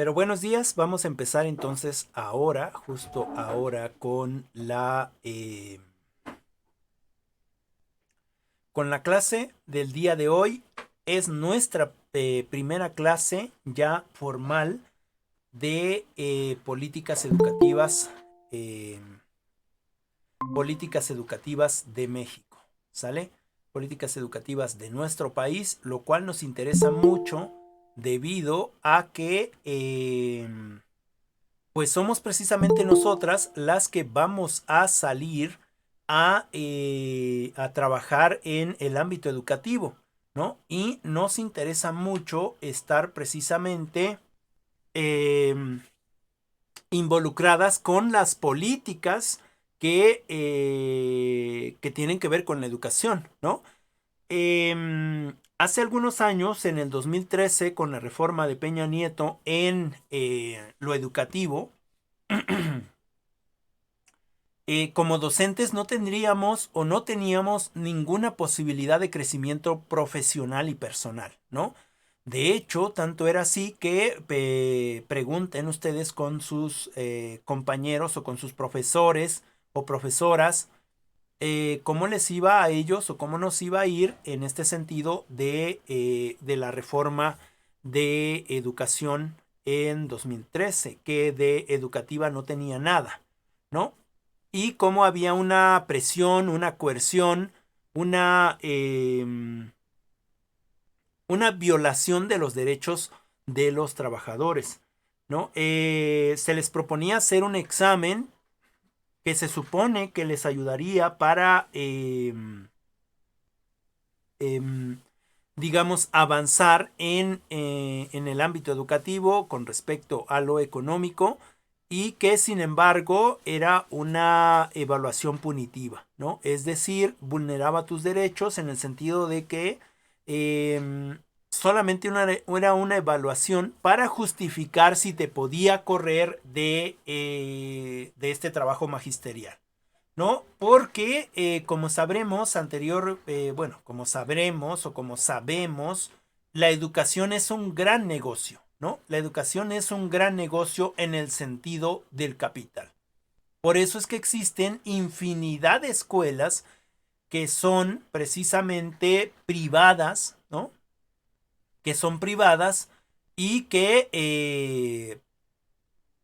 Pero buenos días, vamos a empezar entonces ahora, justo ahora, con la clase del día de hoy. Es nuestra primera clase ya formal de eh, políticas educativas de México, ¿sale? Políticas educativas de nuestro país, lo cual nos interesa mucho debido a que pues somos precisamente nosotras las que vamos a salir a trabajar en el ámbito educativo, ¿no? Y nos interesa mucho estar precisamente eh, involucradas con las políticas que tienen que ver con la educación, ¿no? Hace algunos años, en el 2013, con la reforma de Peña Nieto en lo educativo, como docentes no tendríamos o no teníamos ninguna posibilidad de crecimiento profesional y personal, ¿no? De hecho, tanto era así que pregunten ustedes con sus compañeros o con sus profesores o profesoras cómo les iba a ellos o cómo nos iba a ir en este sentido de la reforma de educación en 2013, que de educativa no tenía nada, ¿no? Y cómo había una presión, una coerción, una, eh, una violación de los derechos de los trabajadores, ¿no? Se les proponía hacer un examen que se supone que les ayudaría para, eh, digamos, avanzar en el ámbito educativo con respecto a lo económico y que sin embargo era una evaluación punitiva, ¿no? Es decir, vulneraba tus derechos en el sentido de que eh, solamente era una evaluación para justificar si te podía correr de este trabajo magisterial. ¿No? Porque, como sabremos bueno, como sabremos o como sabemos, la educación es un gran negocio, ¿no? La educación es un gran negocio en el sentido del capital. Por eso es que existen infinidad de escuelas que son precisamente privadas, ¿no? Que son privadas y que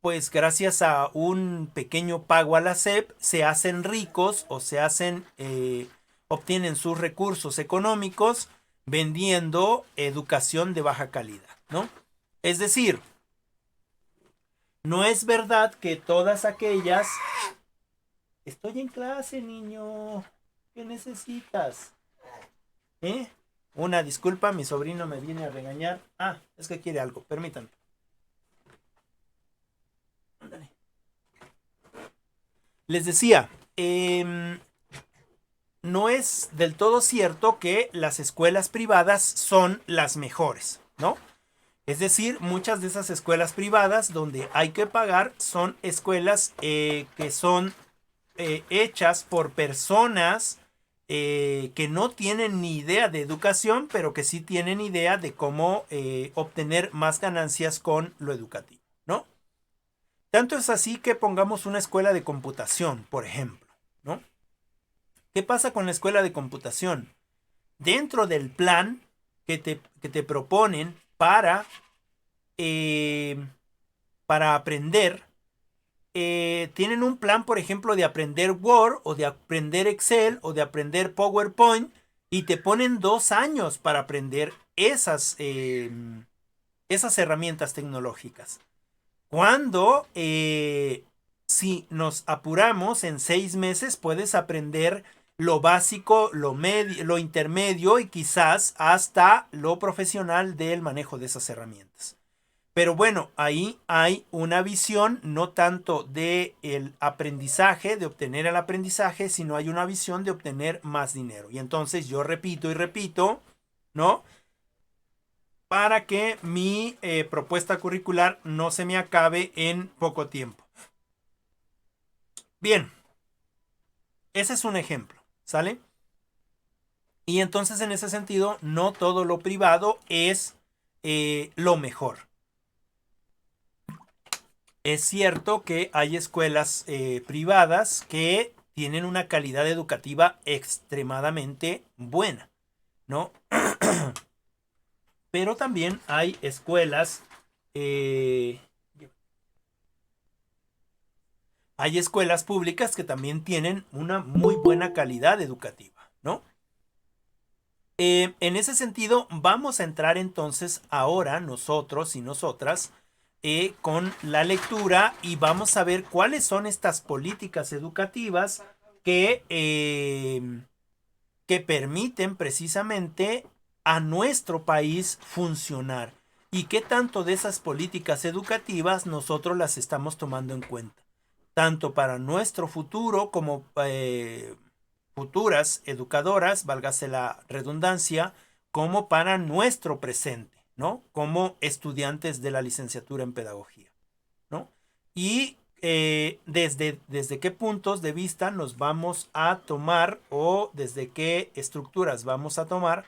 pues gracias a un pequeño pago a la SEP se hacen ricos o obtienen sus recursos económicos vendiendo educación de baja calidad, ¿no? Es decir, no es verdad que todas aquellas... Estoy en clase, niño. ¿Qué necesitas? ¿Eh? Una disculpa, mi sobrino me viene a regañar. Ah, es que quiere algo, permítanme. Ándale. Les decía, no es del todo cierto que las escuelas privadas son las mejores, ¿no? Es decir, muchas de esas escuelas privadas donde hay que pagar son escuelas que son hechas por personas que no tienen ni idea de educación, pero que sí tienen idea de cómo obtener más ganancias con lo educativo, ¿no? Tanto es así que pongamos una escuela de computación, por ejemplo, ¿no? ¿Qué pasa con la escuela de computación? Dentro del plan que te proponen eh, para aprender, tienen un plan, por ejemplo, de aprender Word o de aprender Excel o de aprender PowerPoint y te ponen 2 años para aprender esas herramientas tecnológicas. Cuando, si nos apuramos, en 6 meses puedes aprender lo básico, lo intermedio y quizás hasta lo profesional del manejo de esas herramientas. Pero bueno, ahí hay una visión no tanto de el aprendizaje, de obtener el aprendizaje, sino hay una visión de obtener más dinero. Y entonces yo repito y repito, ¿no? Para que mi propuesta curricular no se me acabe en poco tiempo. Bien, ese es un ejemplo, ¿sale? Y entonces en ese sentido, no todo lo privado es lo mejor. Es cierto que hay escuelas privadas que tienen una calidad educativa extremadamente buena, ¿no? Pero también hay eh, escuelas públicas que también tienen una muy buena calidad educativa, ¿no? En ese sentido, vamos a entrar entonces ahora nosotros y nosotras con la lectura y vamos a ver cuáles son estas políticas educativas que permiten precisamente a nuestro país funcionar y qué tanto de esas políticas educativas nosotros las estamos tomando en cuenta, tanto para nuestro futuro como futuras educadoras, válgase la redundancia, como para nuestro presente, ¿no? Como estudiantes de la licenciatura en pedagogía, ¿no? Y desde qué puntos de vista nos vamos a tomar o desde qué estructuras vamos a tomar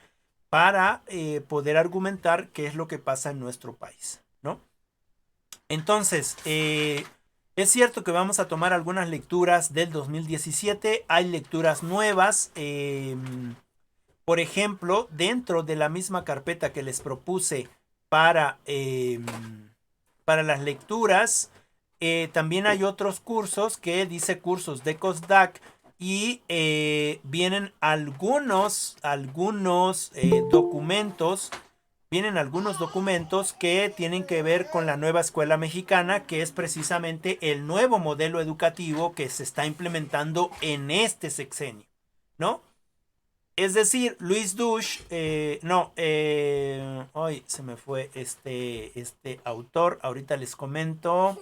para poder argumentar qué es lo que pasa en nuestro país, ¿no? Entonces, es cierto que vamos a tomar algunas lecturas del 2017, hay lecturas nuevas, por ejemplo, dentro de la misma carpeta que les propuse para, para las lecturas, también hay otros cursos que dice cursos de COSDAC y vienen algunos documentos. Vienen algunos documentos que tienen que ver con la nueva escuela mexicana, que es precisamente el nuevo modelo educativo que se está implementando en este sexenio, ¿no? Es decir, Luis Dush, no, hoy se me fue este autor, ahorita les comento.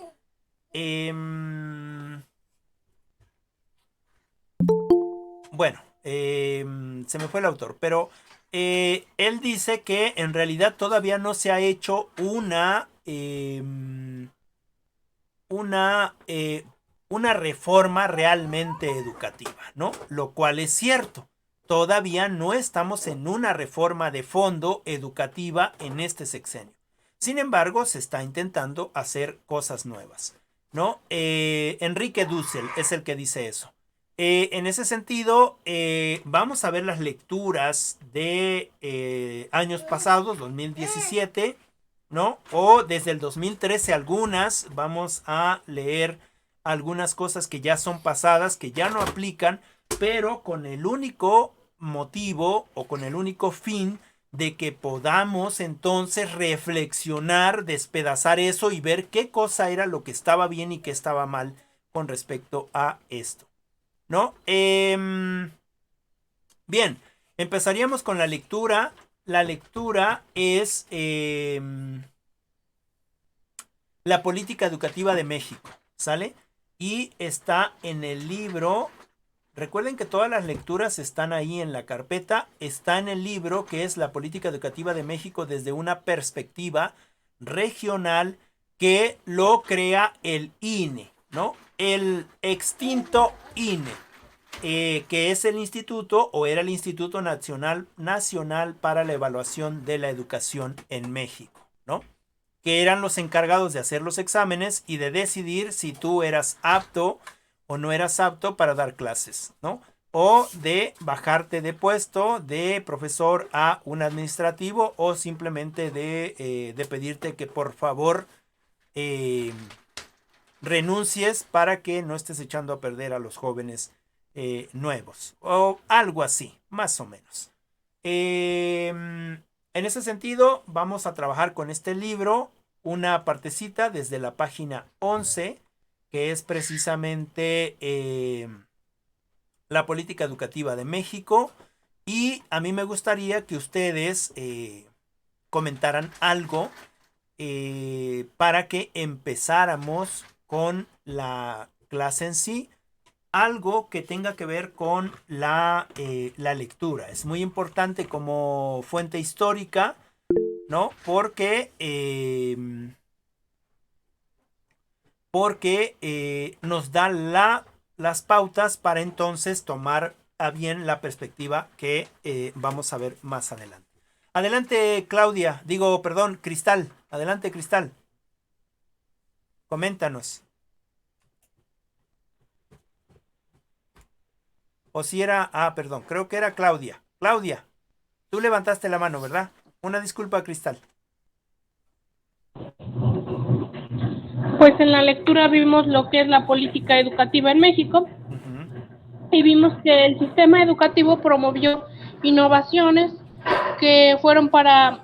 Bueno, se me fue el autor, pero él dice que en realidad todavía no se ha hecho una, una reforma realmente educativa, ¿no? Lo cual es cierto. Todavía no estamos en una reforma de fondo educativa en este sexenio. Sin embargo, se está intentando hacer cosas nuevas, ¿no? Enrique Dussel es el que dice eso. En ese sentido, vamos a ver las lecturas de años pasados, 2017, ¿no? O desde el 2013 algunas, vamos a leer algunas cosas que ya son pasadas, que ya no aplican, pero con el único motivo o con el único fin de que podamos entonces reflexionar, despedazar eso y ver qué cosa era lo que estaba bien y qué estaba mal con respecto a esto, ¿no? Bien, empezaríamos con la lectura. La lectura es la política educativa de México, ¿sale? Y está en el libro. Recuerden que todas las lecturas están ahí en la carpeta. Está en el libro que es la política educativa de México desde una perspectiva regional que lo crea el INE, ¿no? El extinto INE, que es el instituto o era el Instituto Nacional para la Evaluación de la Educación en México, ¿no? Que eran los encargados de hacer los exámenes y de decidir si tú eras apto o no eras apto para dar clases, ¿no? O de bajarte de puesto de profesor a un administrativo o simplemente de pedirte que por favor eh, renuncies para que no estés echando a perder a los jóvenes nuevos o algo así, más o menos. En ese sentido, vamos a trabajar con este libro una partecita desde la página 11, que es precisamente la política educativa de México. Y a mí me gustaría que ustedes comentaran algo para que empezáramos con la clase en sí, algo que tenga que ver con la lectura. Es muy importante como fuente histórica, ¿no? Porque nos da las pautas para entonces tomar a bien la perspectiva que vamos a ver más adelante. Adelante, Claudia. Digo, perdón, Cristal. Adelante, Cristal. Coméntanos. O si era, perdón, creo que era Claudia. Claudia, tú levantaste la mano, ¿verdad? Una disculpa, Cristal. Pues en la lectura vimos lo que es la política educativa en México Ujú, y vimos que el sistema educativo promovió innovaciones que fueron para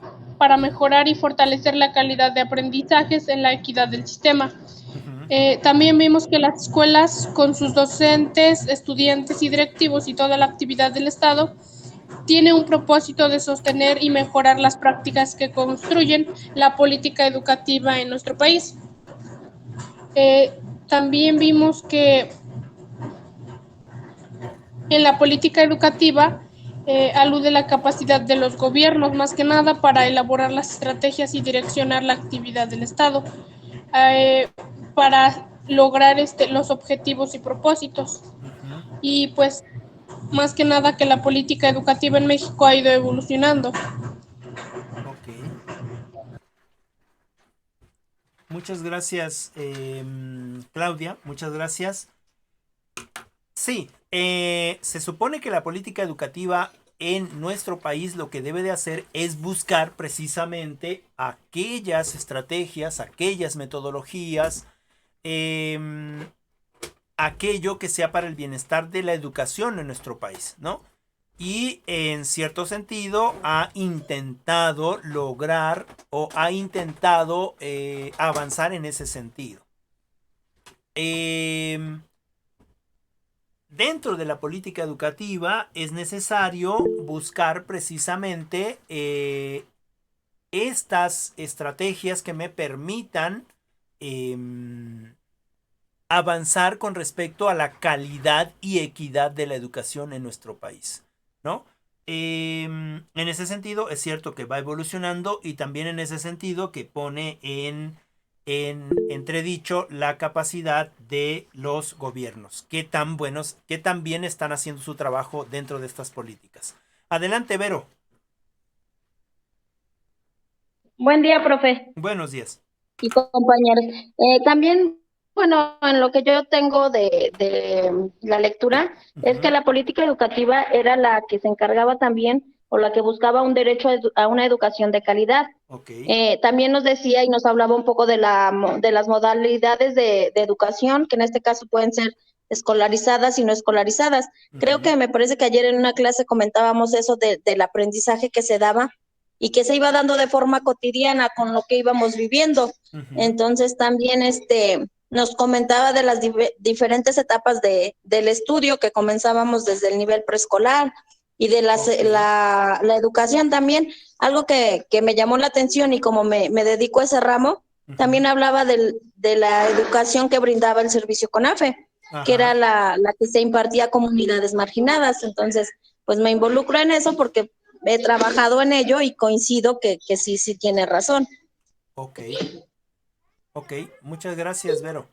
mejorar y fortalecer la calidad de aprendizajes en la equidad del sistema. ujú. También vimos que las escuelas, con sus docentes, estudiantes y directivos y toda la actividad del Estado, tiene un propósito de sostener y mejorar las prácticas que construyen la política educativa en nuestro país. También vimos que en la política educativa alude la capacidad de los gobiernos, más que nada, para elaborar las estrategias y direccionar la actividad del Estado, eh, para lograr los objetivos y propósitos. Ujú. Y pues, más que nada, que la política educativa en México ha ido evolucionando. Ok. Muchas gracias, Claudia. Muchas gracias. Sí, se supone que la política educativa en nuestro país lo que debe de hacer es buscar precisamente aquellas estrategias, aquellas metodologías, em, aquello que sea para el bienestar de la educación en nuestro país, ¿no? Y en cierto sentido ha intentado lograr o ha intentado avanzar en ese sentido. Dentro de la política educativa es necesario buscar precisamente estas estrategias que me permitan eh, avanzar con respecto a la calidad y equidad de la educación en nuestro país, ¿no? En ese sentido, es cierto que va evolucionando y también en ese sentido que pone en entredicho la capacidad de los gobiernos. Qué tan buenos, qué tan bien están haciendo su trabajo dentro de estas políticas. Adelante, Vero. Buen día, profe Buenos días. y compañeros. También, bueno, en lo que yo tengo de la lectura, es que Ujú. la política educativa era la que se encargaba también o la que buscaba un derecho a una educación de calidad. Ok. También nos decía y nos hablaba un poco de las modalidades de educación, que en este caso pueden ser escolarizadas y no escolarizadas. Creo Ujú. que me parece que ayer en una clase comentábamos eso del aprendizaje que se daba y que se iba dando de forma cotidiana con lo que íbamos viviendo. Ujú. Entonces también nos comentaba de las diferentes etapas del estudio que comenzábamos desde el nivel preescolar y de Ok. la educación también. Algo que me llamó la atención y como me dedico a ese ramo, Ujú. también hablaba de la educación que brindaba el servicio CONAFE, que era Ajá. la que se impartía a comunidades marginadas. Entonces, pues me involucro en eso porque he trabajado en ello y coincido que sí, sí tiene razón. Ok. Ok. Muchas gracias, Vero.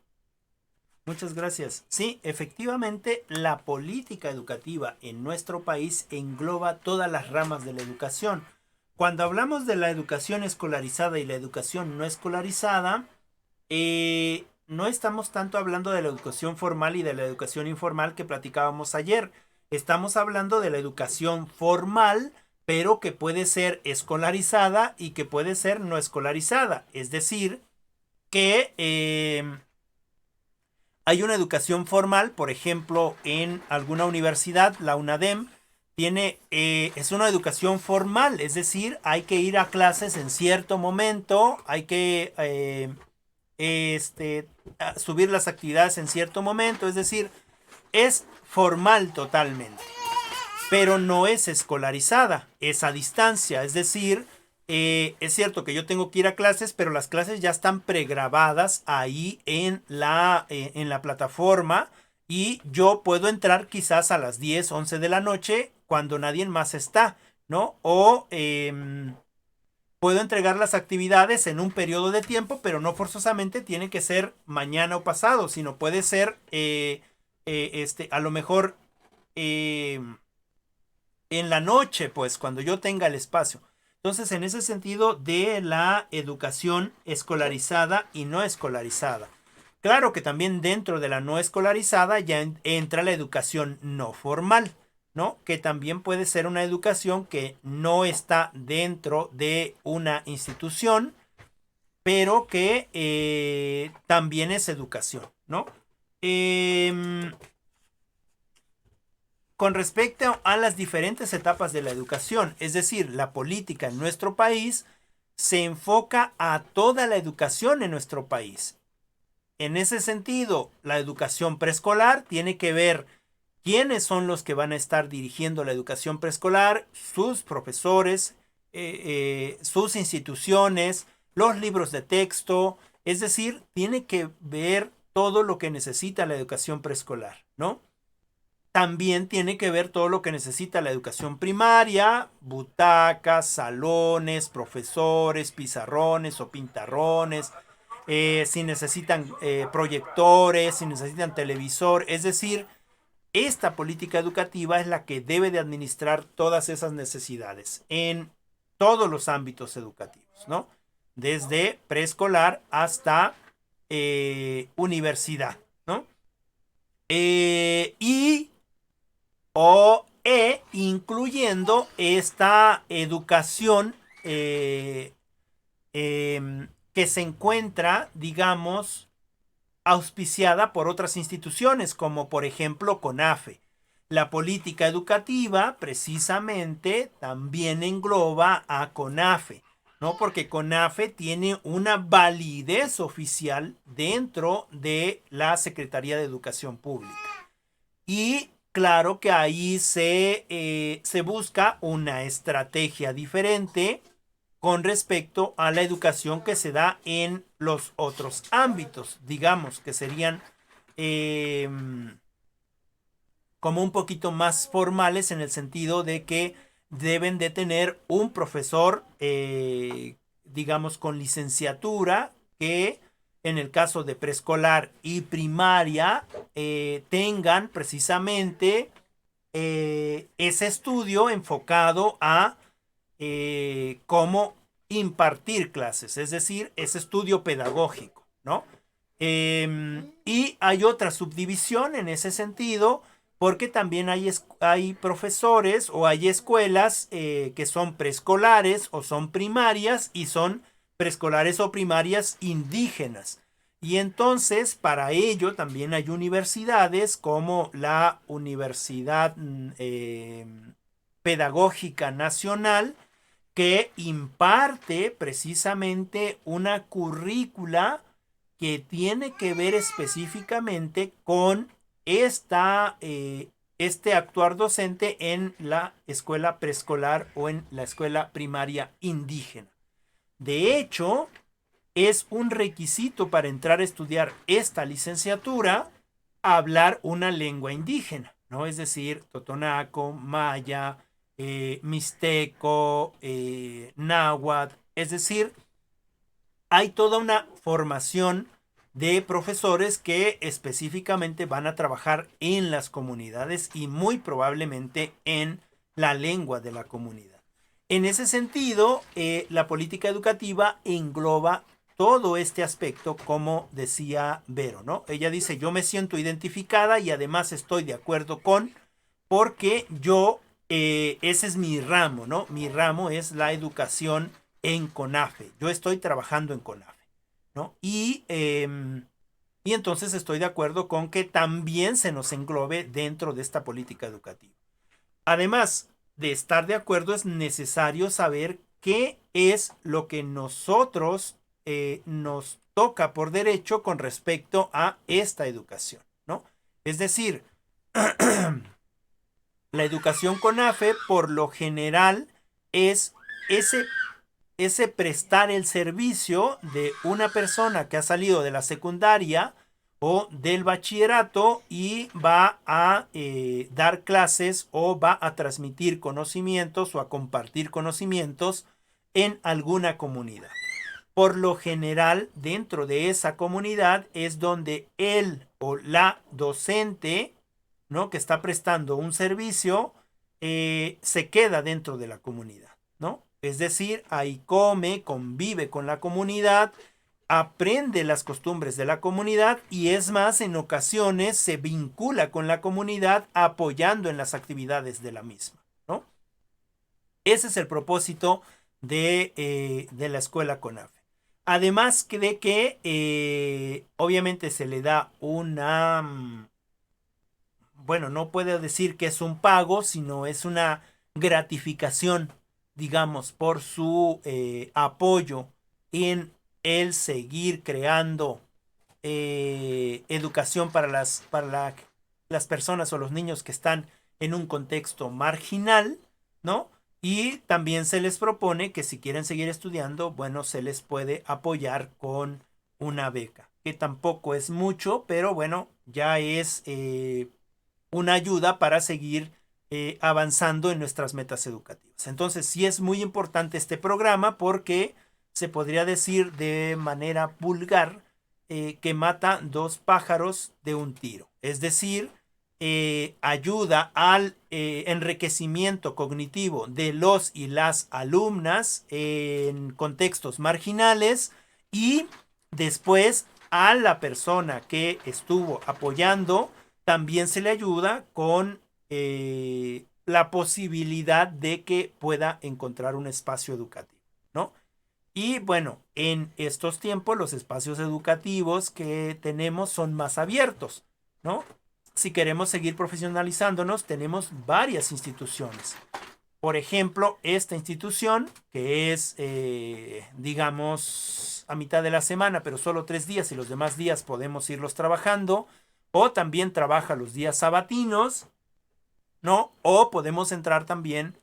Muchas gracias. Sí, efectivamente, la política educativa en nuestro país engloba todas las ramas de la educación. Cuando hablamos de la educación escolarizada y la educación no escolarizada, no estamos tanto hablando de la educación formal y de la educación informal que platicábamos ayer. Estamos hablando de la educación formal, pero que puede ser escolarizada y que puede ser no escolarizada. Es decir, que hay una educación formal, por ejemplo, en alguna universidad, la UNADEM, es una educación formal, es decir, hay que ir a clases en cierto momento, hay que subir las actividades en cierto momento, es decir, es formal totalmente, pero no es escolarizada, es a distancia, es decir, es cierto que yo tengo que ir a clases, pero las clases ya están pregrabadas ahí en la plataforma y yo puedo entrar quizás a las 10 11 de la noche cuando nadie más está, ¿no? O puedo entregar las actividades en un periodo de tiempo, pero no forzosamente tiene que ser mañana o pasado, sino puede ser a lo mejor eh, en la noche, pues, cuando yo tenga el espacio. Entonces, en ese sentido de la educación escolarizada y no escolarizada. Claro que también dentro de la no escolarizada ya entra la educación no formal, ¿no? Que también puede ser una educación que no está dentro de una institución, pero que también es educación, ¿no? Con respecto a las diferentes etapas de la educación, es decir, la política en nuestro país se enfoca a toda la educación en nuestro país. En ese sentido, la educación preescolar tiene que ver quiénes son los que van a estar dirigiendo la educación preescolar, sus profesores, sus instituciones, los libros de texto, es decir, tiene que ver todo lo que necesita la educación preescolar, ¿no? También tiene que ver todo lo que necesita la educación primaria, butacas, salones, profesores, pizarrones o pintarrones, si necesitan proyectores, si necesitan televisor, es decir, esta política educativa es la que debe de administrar todas esas necesidades en todos los ámbitos educativos, ¿no? Desde preescolar hasta universidad, ¿no? Y incluyendo esta educación que se encuentra, digamos, auspiciada por otras instituciones, como por ejemplo CONAFE. La política educativa precisamente también engloba a CONAFE, ¿no? Porque CONAFE tiene una validez oficial dentro de la Secretaría de Educación Pública. Y claro que ahí se busca una estrategia diferente con respecto a la educación que se da en los otros ámbitos, digamos, que serían como un poquito más formales en el sentido de que deben de tener un profesor, digamos, con licenciatura, que en el caso de preescolar y primaria tengan precisamente ese estudio enfocado a cómo impartir clases, es decir, ese estudio pedagógico, ¿no? Y hay otra subdivisión en ese sentido, porque también hay profesores o hay escuelas que son preescolares o son primarias y son preescolares o primarias indígenas. Y entonces para ello también hay universidades como la Universidad Pedagógica Nacional, que imparte precisamente una currícula que tiene que ver específicamente con este actuar docente en la escuela preescolar o en la escuela primaria indígena. De hecho, es un requisito para entrar a estudiar esta licenciatura hablar una lengua indígena, ¿no? Es decir, totonaco, maya, mixteco, náhuatl, es decir, hay toda una formación de profesores que específicamente van a trabajar en las comunidades y muy probablemente en la lengua de la comunidad. En ese sentido, la política educativa engloba todo este aspecto, como decía Vero, ¿no? Ella dice, yo me siento identificada y además estoy de acuerdo con, porque yo, ese es mi ramo, ¿no? Mi ramo es la educación en CONAFE. Yo estoy trabajando en CONAFE, ¿no? Y entonces estoy de acuerdo con que también se nos englobe dentro de esta política educativa. Además de estar de acuerdo, es necesario saber qué es lo que nosotros nos toca por derecho con respecto a esta educación, ¿no? Es decir, la educación CONAFE por lo general es ese prestar el servicio de una persona que ha salido de la secundaria o del bachillerato y va a dar clases o va a transmitir conocimientos o a compartir conocimientos en alguna comunidad. Por lo general, dentro de esa comunidad es donde él o la docente, ¿no?, que está prestando un servicio, se queda dentro de la comunidad, ¿no? Es decir, ahí come, convive con la comunidad aprende las costumbres de la comunidad y es más, en ocasiones se vincula con la comunidad apoyando en las actividades de la misma, ¿no? Ese es el propósito de la escuela CONAFE. Además de que obviamente se le da bueno, no puedo decir que es un pago, sino es una gratificación, digamos, por su apoyo en el seguir creando educación para las personas o los niños que están en un contexto marginal, ¿no? Y también se les propone que si quieren seguir estudiando, bueno, se les puede apoyar con una beca, que tampoco es mucho, pero bueno, ya es una ayuda para seguir avanzando en nuestras metas educativas. Entonces, sí es muy importante este programa porque se podría decir de manera vulgar que mata dos pájaros de un tiro. Es decir, ayuda al enriquecimiento cognitivo de los y las alumnas en contextos marginales y después a la persona que estuvo apoyando también se le ayuda con la posibilidad de que pueda encontrar un espacio educativo, ¿no? Y bueno, en estos tiempos los espacios educativos que tenemos son más abiertos, ¿no? Si queremos seguir profesionalizándonos, tenemos varias instituciones. Por ejemplo, esta institución, que es, digamos, a mitad de la semana, pero solo 3 días y los demás días podemos irlos trabajando, o también trabaja los días sabatinos, ¿no? O podemos entrar también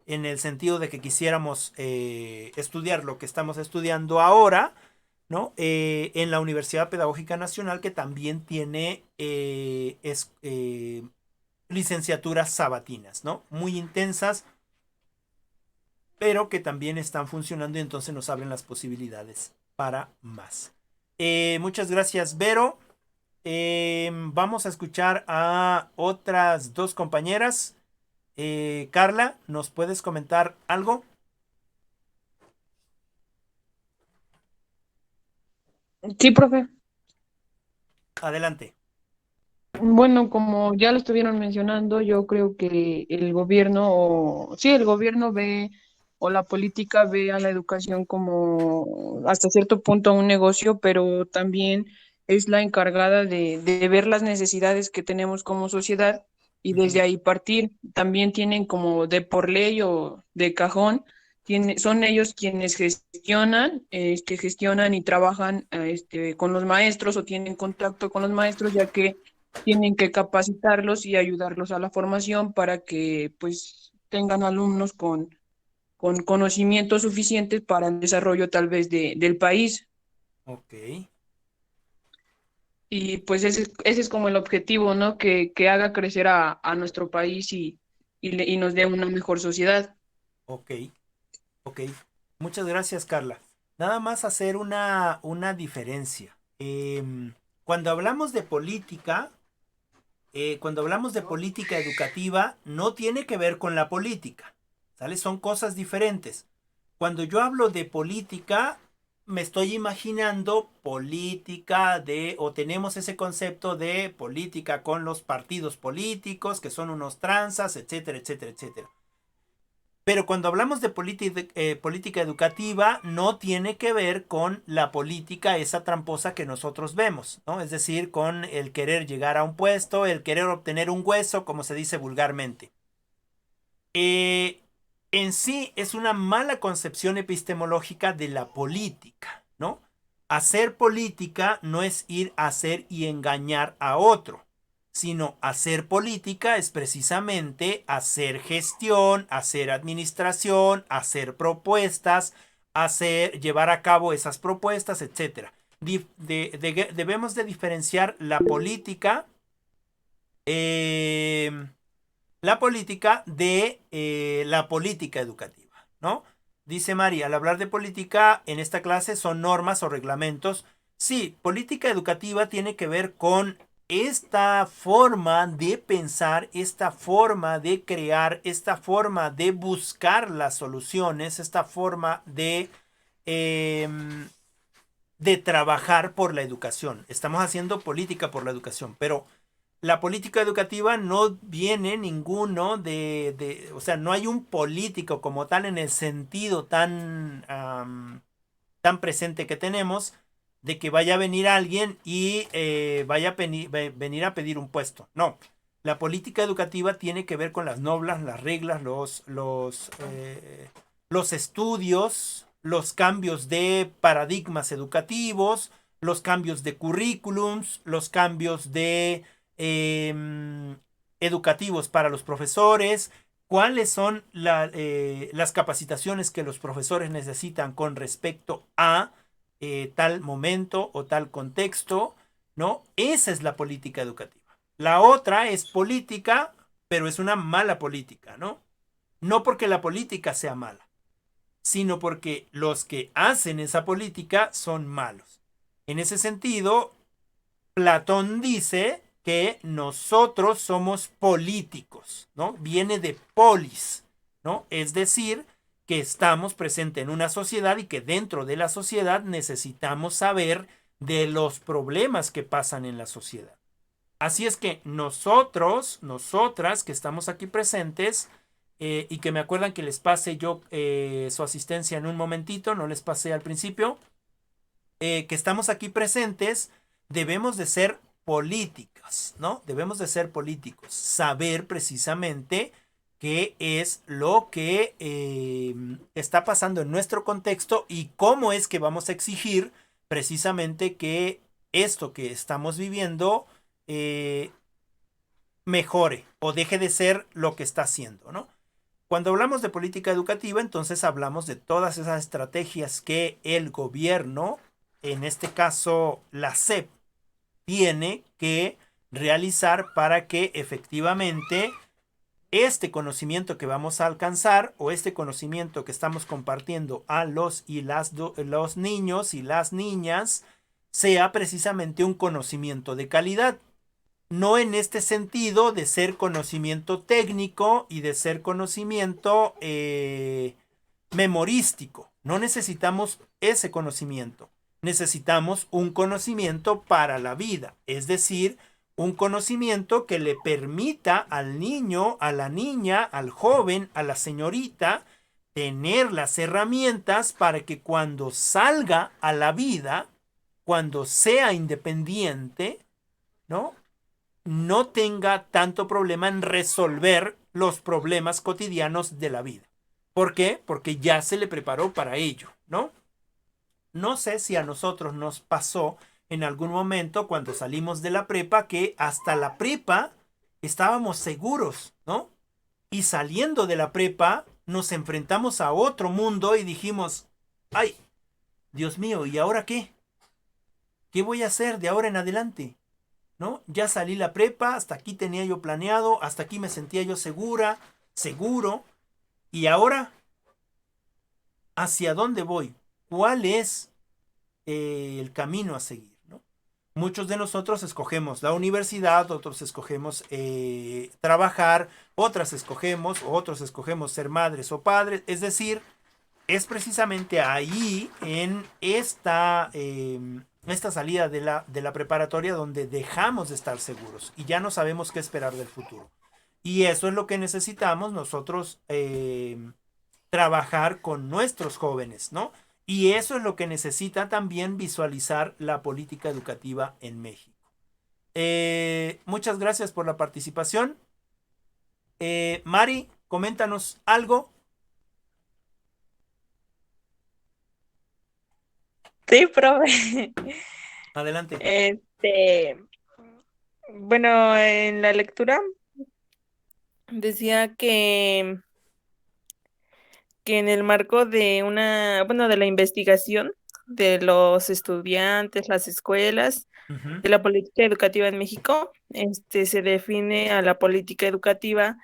en el sentido de que quisiéramos estudiar lo que estamos estudiando ahora, ¿no? En la Universidad Pedagógica Nacional, que también tiene licenciaturas sabatinas, ¿no? Muy intensas, pero que también están funcionando y entonces nos abren las posibilidades para más. Muchas gracias, Vero. Vamos a escuchar a otras dos compañeras. Carla, ¿nos puedes comentar algo? Sí, profe. Adelante. Bueno, como ya lo estuvieron mencionando, yo creo que el gobierno, sí, el gobierno ve, o la política ve a la educación como hasta cierto punto un negocio, pero también es la encargada de ver las necesidades que tenemos como sociedad y desde ahí partir. También tienen como de por ley o de cajón, son ellos quienes gestionan y trabajan con los maestros o tienen contacto con los maestros, ya que tienen que capacitarlos y ayudarlos a la formación para que pues tengan alumnos con conocimientos suficientes para el desarrollo tal vez del país. Ok, Y pues ese es como el objetivo, ¿no? Que haga crecer a nuestro país y nos dé una mejor sociedad. ok, ok. Muchas gracias, Carla. Nada más hacer una diferencia. Cuando hablamos de política, cuando hablamos de política educativa, no tiene que ver con la política, ¿sale? Son cosas diferentes. Cuando yo hablo de política, me estoy imaginando política o tenemos ese concepto de política con los partidos políticos, que son unos tranzas, etcétera, etcétera, etcétera. Pero cuando hablamos de política educativa, no tiene que ver con la política esa tramposa que nosotros vemos, ¿no? Es decir, con el querer llegar a un puesto, el querer obtener un hueso, como se dice vulgarmente. En sí es una mala concepción epistemológica de la política, ¿no? Hacer política no es ir a hacer y engañar a otro, sino hacer política es precisamente hacer gestión, hacer administración, hacer propuestas, llevar a cabo esas propuestas, etc. Debemos de diferenciar la política de la política educativa, ¿no? Dice María, al hablar de política en esta clase son normas o reglamentos. Sí, política educativa tiene que ver con esta forma de pensar, esta forma de crear, esta forma de buscar las soluciones, esta forma de de trabajar por la educación. Estamos haciendo política por la educación, pero la política educativa no viene ninguno o sea, no hay un político como tal en el sentido tan presente que tenemos de que vaya a venir alguien y vaya a venir a pedir un puesto. No, la política educativa tiene que ver con las normas, las reglas, los estudios, los cambios de paradigmas educativos, los cambios de currículums, los cambios de educativos para los profesores, cuáles son las capacitaciones que los profesores necesitan con respecto a tal momento o tal contexto, ¿no? Esa es la política educativa. La otra es política, pero es una mala política, ¿no? No porque la política sea mala, sino porque los que hacen esa política son malos. En ese sentido, Platón dice que nosotros somos políticos, ¿no? Viene de polis, ¿no? Es decir, que estamos presentes en una sociedad y que dentro de la sociedad necesitamos saber de los problemas que pasan en la sociedad. Así es que nosotros, nosotras que estamos aquí presentes, y que me acuerdan que les pase yo su asistencia en un momentito, no les pasé al principio, que estamos aquí presentes, debemos de ser políticos, ¿no? Debemos de ser políticos, saber precisamente qué es lo que está pasando en nuestro contexto y cómo es que vamos a exigir precisamente que esto que estamos viviendo mejore o deje de ser lo que está haciendo, ¿no? Cuando hablamos de política educativa, entonces hablamos de todas esas estrategias que el gobierno, en este caso la SEP, tiene que realizar para que efectivamente este conocimiento que vamos a alcanzar o este conocimiento que estamos compartiendo a los niños y las niñas sea precisamente un conocimiento de calidad. No en este sentido de ser conocimiento técnico y de ser conocimiento memorístico. No necesitamos ese conocimiento. Necesitamos un conocimiento para la vida, es decir, un conocimiento que le permita al niño, a la niña, al joven, a la señorita, tener las herramientas para que cuando salga a la vida, cuando sea independiente, ¿no? No tenga tanto problema en resolver los problemas cotidianos de la vida. ¿Por qué? Porque ya se le preparó para ello, ¿no? No sé si a nosotros nos pasó en algún momento cuando salimos de la prepa que hasta la prepa estábamos seguros, ¿no? Y saliendo de la prepa nos enfrentamos a otro mundo y dijimos, ay, Dios mío, ¿y ahora qué? ¿Qué voy a hacer de ahora en adelante? ¿No? Ya salí la prepa, hasta aquí tenía yo planeado, hasta aquí me sentía yo seguro. ¿Y ahora? ¿Hacia dónde voy? ¿Cuál es el camino a seguir? ¿No? Muchos de nosotros escogemos la universidad, otros escogemos trabajar, otros escogemos ser madres o padres. Es decir, es precisamente ahí en esta salida de la preparatoria donde dejamos de estar seguros y ya no sabemos qué esperar del futuro. Y eso es lo que necesitamos nosotros trabajar con nuestros jóvenes, ¿no? Y eso es lo que necesita también visualizar la política educativa en México. Muchas gracias por la participación. Mari, coméntanos algo. Sí, profe. Adelante. Bueno, en la lectura decía que en el marco de de la investigación de los estudiantes, las escuelas, de la política educativa en México, se define a la política educativa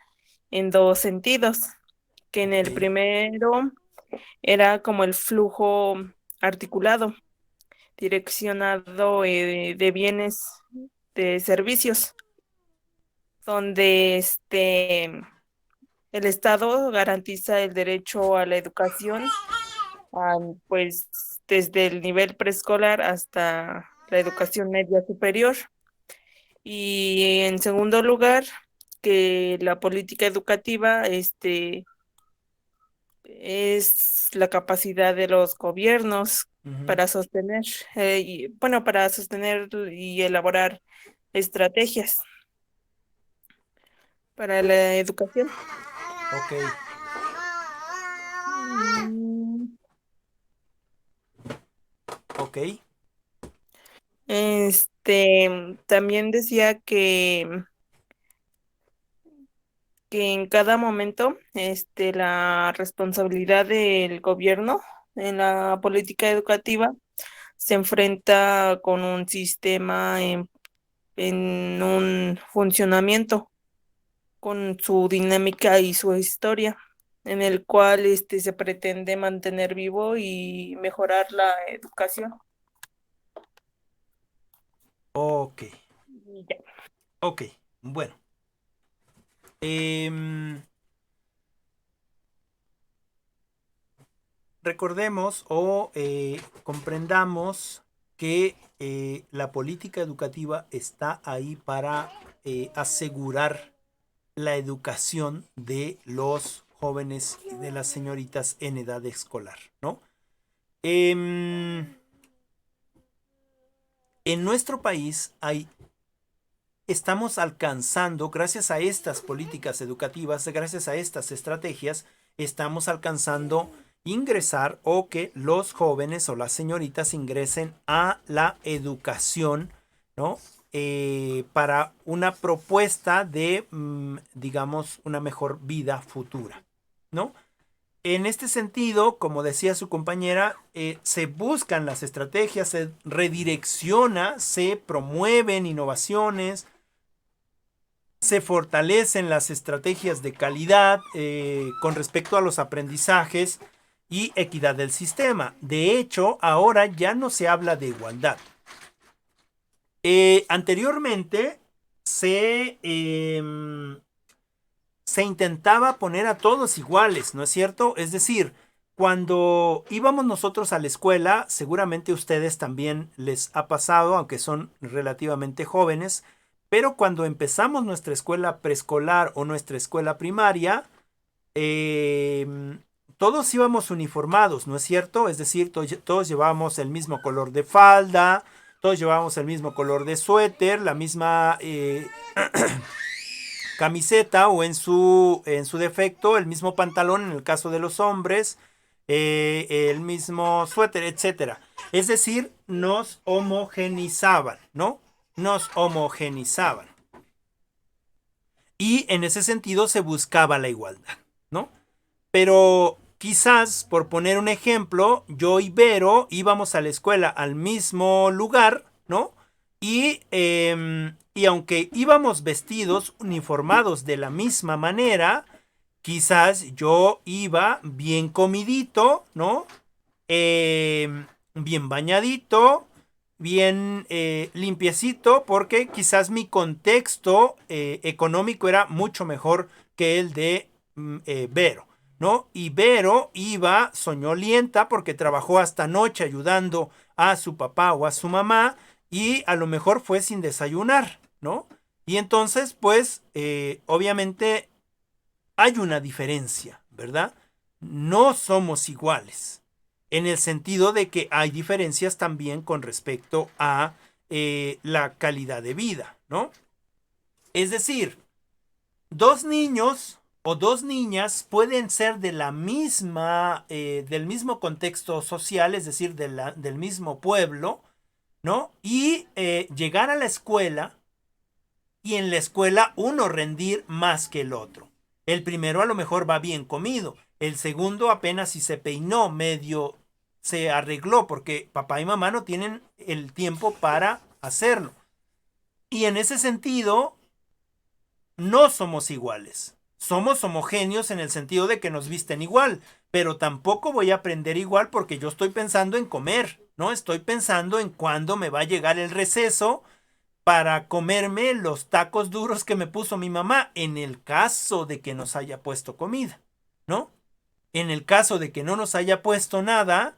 en dos sentidos, que en el primero era como el flujo articulado, direccionado de bienes, de servicios, donde el Estado garantiza el derecho a la educación, pues desde el nivel preescolar hasta la educación media superior. Y en segundo lugar, que la política educativa es la capacidad de los gobiernos para sostener, para sostener y elaborar estrategias para la educación. Ok. Mm, Ok. También decía que en cada momento, la responsabilidad del gobierno en la política educativa se enfrenta con un sistema en un funcionamiento, con su dinámica y su historia, en el cual se pretende mantener vivo y mejorar la educación. Ok. Y ya. Ok. Bueno. Recordemos o comprendamos que la política educativa está ahí para asegurar la educación de los jóvenes y de las señoritas en edad escolar, ¿no? En nuestro país estamos alcanzando, gracias a estas políticas educativas, gracias a estas estrategias, estamos alcanzando ingresar o que los jóvenes o las señoritas ingresen a la educación, ¿no? Para una propuesta de, digamos, una mejor vida futura, ¿no? En este sentido, como decía su compañera, se buscan las estrategias, se redirecciona, se promueven innovaciones, se fortalecen las estrategias de calidad con respecto a los aprendizajes y equidad del sistema. De hecho, ahora ya no se habla de igualdad. Anteriormente se intentaba poner a todos iguales, ¿no es cierto? Es decir, cuando íbamos nosotros a la escuela, seguramente a ustedes también les ha pasado, aunque son relativamente jóvenes, pero cuando empezamos nuestra escuela preescolar o nuestra escuela primaria, todos íbamos uniformados, ¿no es cierto? Es decir, todos llevábamos el mismo color de falda, todos llevábamos el mismo color de suéter, la misma camiseta o en su defecto el mismo pantalón en el caso de los hombres, el mismo suéter, etcétera. Es decir, nos homogenizaban, ¿no? Nos homogenizaban. Y en ese sentido se buscaba la igualdad, ¿no? Pero quizás, por poner un ejemplo, yo y Vero íbamos a la escuela al mismo lugar, ¿no? Y aunque íbamos vestidos, uniformados de la misma manera, quizás yo iba bien comidito, ¿no? Bien bañadito, bien limpiecito, porque quizás mi contexto económico era mucho mejor que el de Vero, ¿no? Y Vero iba soñolienta porque trabajó hasta noche ayudando a su papá o a su mamá y a lo mejor fue sin desayunar, ¿no? Y entonces, pues, obviamente hay una diferencia, ¿verdad? No somos iguales, en el sentido de que hay diferencias también con respecto a la calidad de vida, ¿no? Es decir, dos niños o dos niñas pueden ser de la misma, del mismo contexto social, es decir, del mismo pueblo, ¿no? Y llegar a la escuela y en la escuela uno rendir más que el otro. El primero a lo mejor va bien comido, el segundo apenas si se peinó, medio se arregló porque papá y mamá no tienen el tiempo para hacerlo. Y en ese sentido, no somos iguales. Somos homogéneos en el sentido de que nos visten igual, pero tampoco voy a aprender igual porque yo estoy pensando en comer, ¿no? Estoy pensando en cuándo me va a llegar el receso para comerme los tacos duros que me puso mi mamá, en el caso de que nos haya puesto comida, ¿no? En el caso de que no nos haya puesto nada,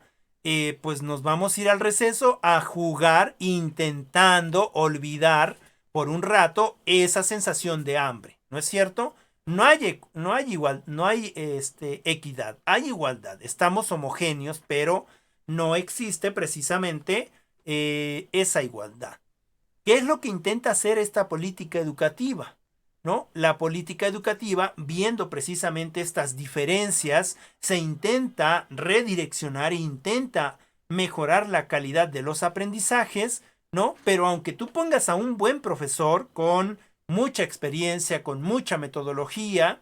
pues nos vamos a ir al receso a jugar intentando olvidar por un rato esa sensación de hambre, ¿no es cierto? No hay equidad, hay igualdad, estamos homogéneos, pero no existe precisamente esa igualdad. ¿Qué es lo que intenta hacer esta política educativa? ¿No? La política educativa, viendo precisamente estas diferencias, se intenta redireccionar e intenta mejorar la calidad de los aprendizajes, ¿no? Pero aunque tú pongas a un buen profesor con mucha experiencia, con mucha metodología,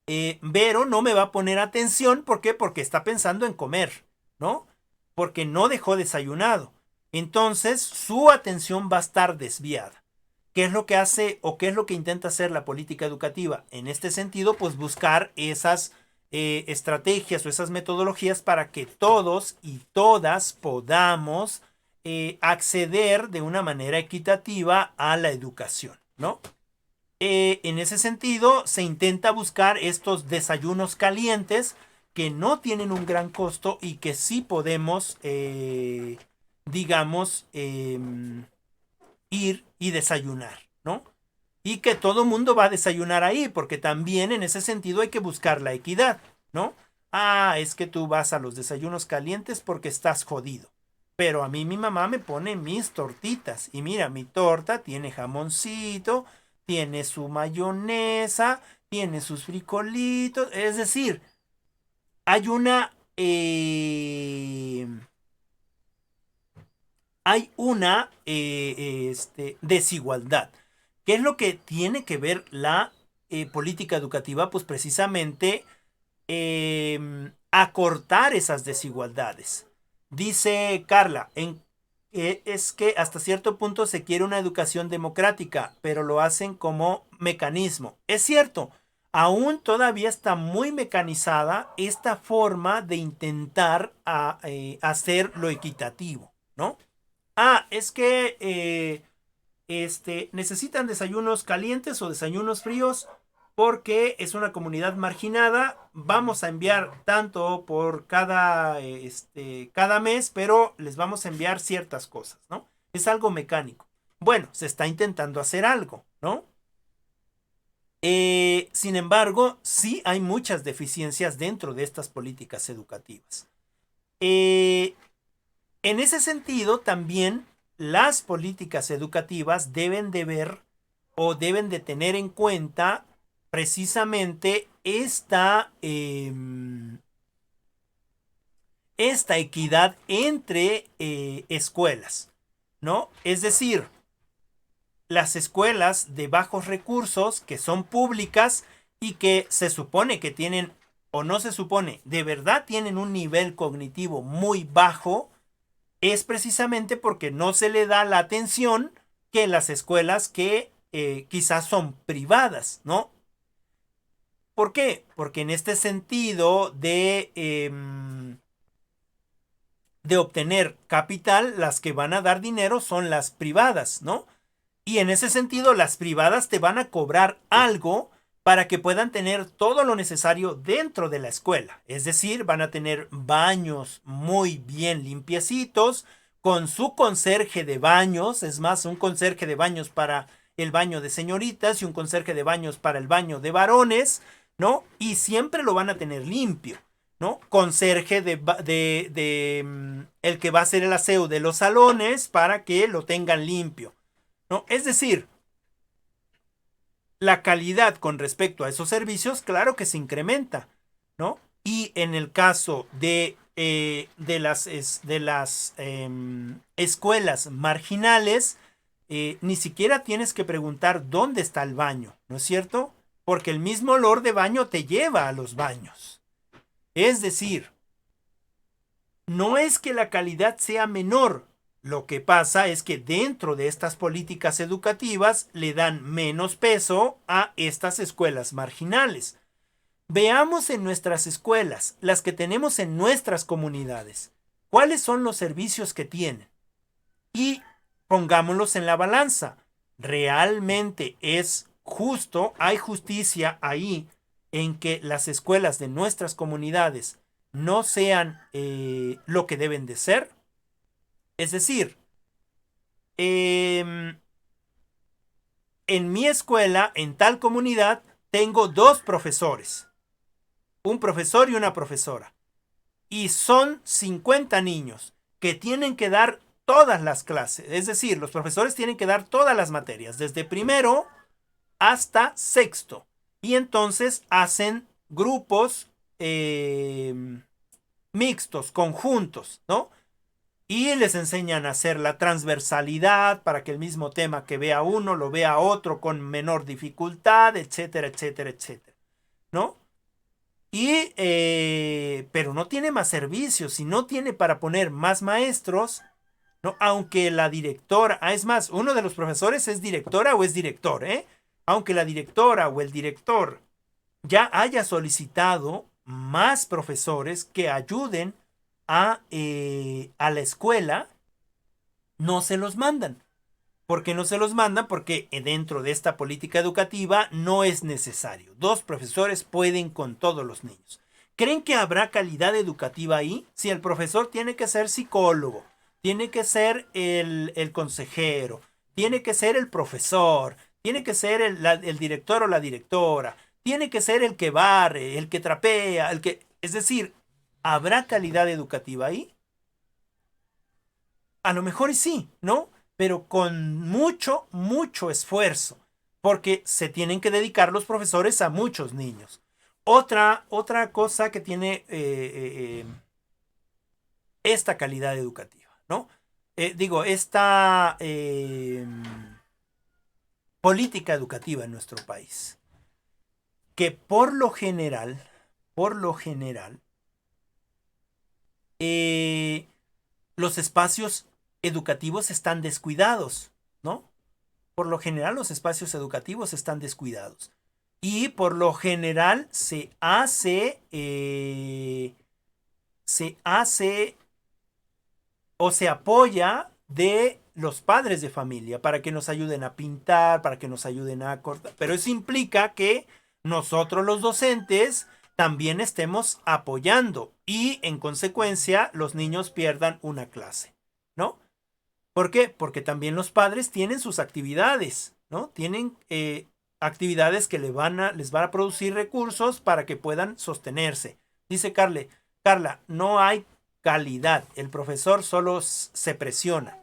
Vero no me va a poner atención. ¿Por qué? Porque está pensando en comer, ¿no? Porque no dejó desayunado. Entonces, su atención va a estar desviada. ¿Qué es lo que hace o qué es lo que intenta hacer la política educativa? En este sentido, pues buscar esas estrategias o esas metodologías para que todos y todas podamos acceder de una manera equitativa a la educación, ¿no? En ese sentido, se intenta buscar estos desayunos calientes que no tienen un gran costo y que sí podemos, digamos, ir y desayunar, ¿no? Y que todo mundo va a desayunar ahí, porque también en ese sentido hay que buscar la equidad, ¿no? Ah, es que tú vas a los desayunos calientes porque estás jodido. Pero a mí mi mamá me pone mis tortitas. Y mira, mi torta tiene jamoncito, tiene su mayonesa, tiene sus frijolitos. Es decir, hay una... hay una desigualdad. ¿Qué es lo que tiene que ver la política educativa? Pues precisamente acortar esas desigualdades. Dice Carla, es que hasta cierto punto se quiere una educación democrática, pero lo hacen como mecanismo. Es cierto, aún todavía está muy mecanizada esta forma de intentar hacer lo equitativo, ¿no? Ah, es que necesitan desayunos calientes o desayunos fríos porque es una comunidad marginada. Vamos a enviar tanto por cada mes, pero les vamos a enviar ciertas cosas, ¿no? Es algo mecánico. Bueno, se está intentando hacer algo, ¿no? Sin embargo, sí hay muchas deficiencias dentro de estas políticas educativas. En ese sentido, también las políticas educativas deben de ver o deben de tener en cuenta precisamente esta equidad entre escuelas, ¿no? Es decir, las escuelas de bajos recursos que son públicas y que se supone que tienen, o no se supone, de verdad tienen un nivel cognitivo muy bajo, es precisamente porque no se le da la atención que las escuelas que quizás son privadas, ¿no? ¿Por qué? Porque en este sentido de obtener capital, las que van a dar dinero son las privadas, ¿no? Y en ese sentido, las privadas te van a cobrar algo para que puedan tener todo lo necesario dentro de la escuela. Es decir, van a tener baños muy bien limpiecitos, con su conserje de baños. Es más, un conserje de baños para el baño de señoritas y un conserje de baños para el baño de varones, ¿no? Y siempre lo van a tener limpio, ¿no? Conserje el que va a hacer el aseo de los salones para que lo tengan limpio, ¿no? Es decir, la calidad con respecto a esos servicios, claro que se incrementa, ¿no? Y en el caso de las escuelas marginales, ni siquiera tienes que preguntar dónde está el baño, ¿no es cierto? Porque el mismo olor de baño te lleva a los baños. Es decir, no es que la calidad sea menor. Lo que pasa es que dentro de estas políticas educativas le dan menos peso a estas escuelas marginales. Veamos en nuestras escuelas, las que tenemos en nuestras comunidades, cuáles son los servicios que tienen. Y pongámoslos en la balanza. ¿Realmente es justo? ¿Hay justicia ahí en que las escuelas de nuestras comunidades no sean lo que deben de ser. Es decir, en mi escuela, en tal comunidad, tengo 2 profesores, un profesor y una profesora, y son 50 niños que tienen que dar todas las clases, es decir, los profesores tienen que dar todas las materias, desde primero hasta sexto, y entonces hacen grupos mixtos, conjuntos, ¿no? Y les enseñan a hacer la transversalidad para que el mismo tema que vea uno lo vea otro con menor dificultad, etcétera, etcétera, etcétera, ¿no? Y, pero no tiene más servicios y no tiene para poner más maestros, ¿no? Aunque la directora, es más, uno de los profesores es directora o es director, ¿eh? Aunque la directora o el director ya haya solicitado más profesores que ayuden a la escuela, no se los mandan. ¿Por qué no se los mandan? Porque dentro de esta política educativa no es necesario. 2 profesores pueden con todos los niños. ¿Creen que habrá calidad educativa ahí? Si el profesor tiene que ser psicólogo, tiene que ser el consejero, tiene que ser el profesor, tiene que ser el director o la directora, tiene que ser el que barre, el que trapea, es decir, ¿habrá calidad educativa ahí? A lo mejor y sí, ¿no? Pero con mucho, mucho esfuerzo, porque se tienen que dedicar los profesores a muchos niños. Otra cosa que tiene esta calidad educativa, ¿no? Esta política educativa en nuestro país, que por lo general, los espacios educativos están descuidados, ¿no? Por lo general los espacios educativos están descuidados. Y por lo general se hace o se apoya de los padres de familia para que nos ayuden a pintar, para que nos ayuden a cortar. Pero eso implica que nosotros los docentes también estemos apoyando y en consecuencia los niños pierdan una clase, ¿no? ¿Por qué? Porque también los padres tienen sus actividades, ¿no? Tienen actividades que les van a producir recursos para que puedan sostenerse. Dice Carla, no hay calidad, el profesor solo se presiona.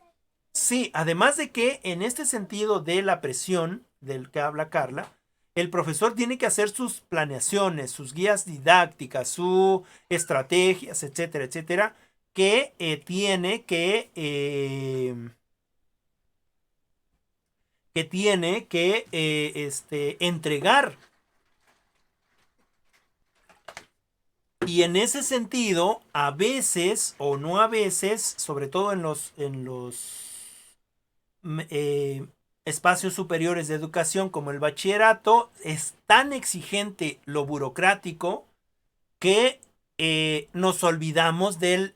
Sí, además de que en este sentido de la presión del que habla Carla, el profesor tiene que hacer sus planeaciones, sus guías didácticas, sus estrategias, etcétera, etcétera, que tiene que entregar. Y en ese sentido, a veces o no a veces, sobre todo en los espacios superiores de educación como el bachillerato, es tan exigente lo burocrático que nos olvidamos de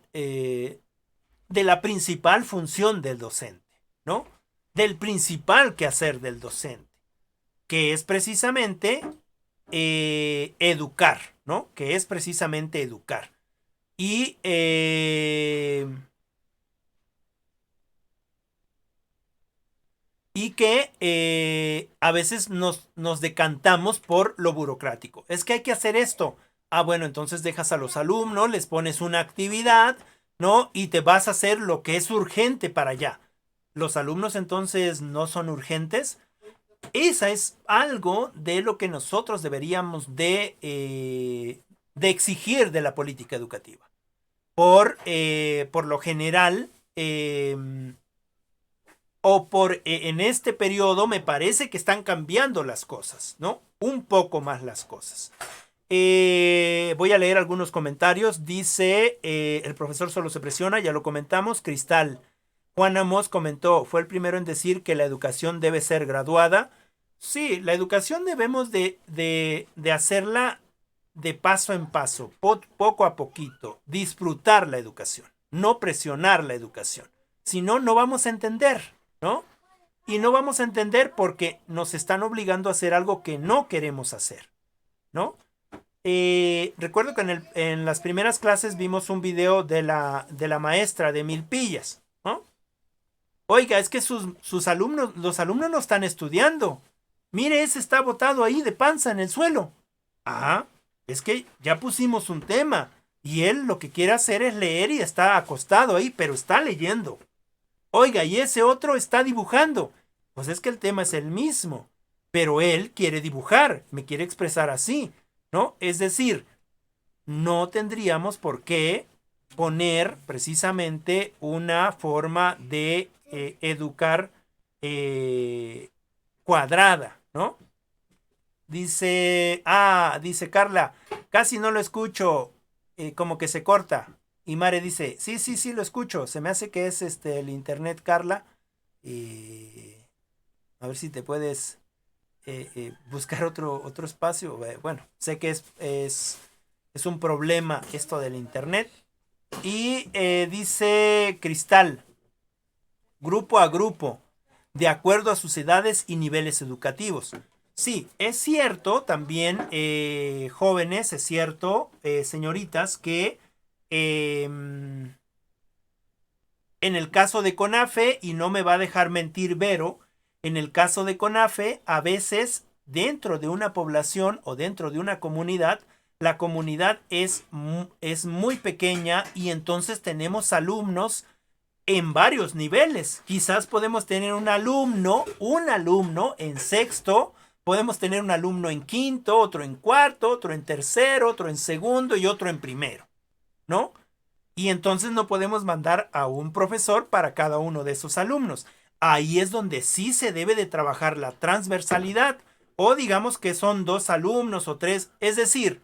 la principal función del docente, ¿no? Del principal quehacer del docente, que es precisamente educar, ¿no? Que es precisamente educar. Y que a veces nos decantamos por lo burocrático. Es que hay que hacer esto. Ah, bueno, entonces dejas a los alumnos, les pones una actividad, ¿no? Y te vas a hacer lo que es urgente para allá. Los alumnos entonces no son urgentes. Esa es algo de lo que nosotros deberíamos de exigir de la política educativa. Por lo general, en este periodo me parece que están cambiando las cosas, ¿no? Un poco más las cosas. Voy a leer algunos comentarios. Dice, el profesor solo se presiona, ya lo comentamos. Cristal, Juan Amos comentó, fue el primero en decir que la educación debe ser graduada. Sí, la educación debemos de hacerla de paso en paso, poco a poquito, disfrutar la educación, no presionar la educación. Si no, no vamos a entender, ¿no? Y no vamos a entender porque nos están obligando a hacer algo que no queremos hacer, ¿no? recuerdo que en las primeras clases vimos un video de la maestra de Milpillas, ¿no? Oiga, es que sus alumnos, los alumnos no están estudiando. Mire, ese está botado ahí de panza en el suelo. Ah, es que ya pusimos un tema y él lo que quiere hacer es leer y está acostado ahí, pero está leyendo. Oiga, y ese otro está dibujando. Pues es que el tema es el mismo, pero él quiere dibujar, me quiere expresar así, ¿no? Es decir, no tendríamos por qué poner precisamente una forma de educar cuadrada, ¿no? Dice Carla, casi no lo escucho, como que se corta. Y Mare dice, sí, lo escucho, se me hace que es el internet, Carla. A ver si te puedes buscar otro espacio. Bueno, sé que es un problema esto del internet. Y dice Cristal, grupo a grupo, de acuerdo a sus edades y niveles educativos. Sí, es cierto también, jóvenes, es cierto, señoritas, que en el caso de CONAFE, y no me va a dejar mentir Vero, en el caso de CONAFE, a veces dentro de una población o dentro de una comunidad, la comunidad es muy pequeña y entonces tenemos alumnos en varios niveles. Quizás podemos tener un alumno en sexto, podemos tener un alumno en quinto, otro en cuarto, otro en tercero, otro en segundo y otro en primero, ¿no? Y entonces no podemos mandar a un profesor para cada uno de esos alumnos. Ahí es donde sí se debe de trabajar la transversalidad, o digamos que son 2 alumnos o 3, es decir,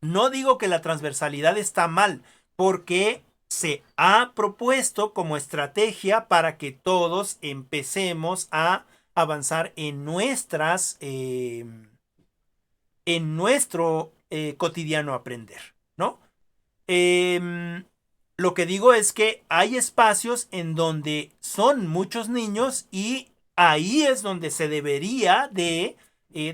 no digo que la transversalidad está mal, porque se ha propuesto como estrategia para que todos empecemos a avanzar en nuestro cotidiano aprender, ¿no? Lo que digo es que hay espacios en donde son muchos niños y ahí es donde se debería de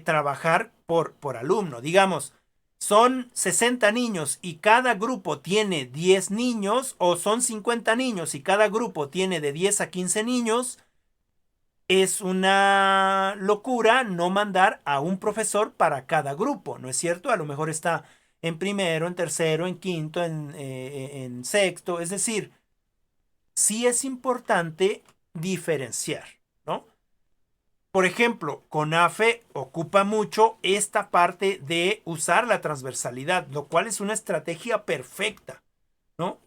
trabajar por alumno. Digamos, son 60 niños y cada grupo tiene 10 niños, o son 50 niños y cada grupo tiene de 10 a 15 niños. Es una locura no mandar a un profesor para cada grupo, ¿no es cierto? A lo mejor está en primero, en tercero, en quinto, en sexto. Es decir, sí es importante diferenciar, ¿no? Por ejemplo, CONAFE ocupa mucho esta parte de usar la transversalidad, lo cual es una estrategia perfecta, ¿no?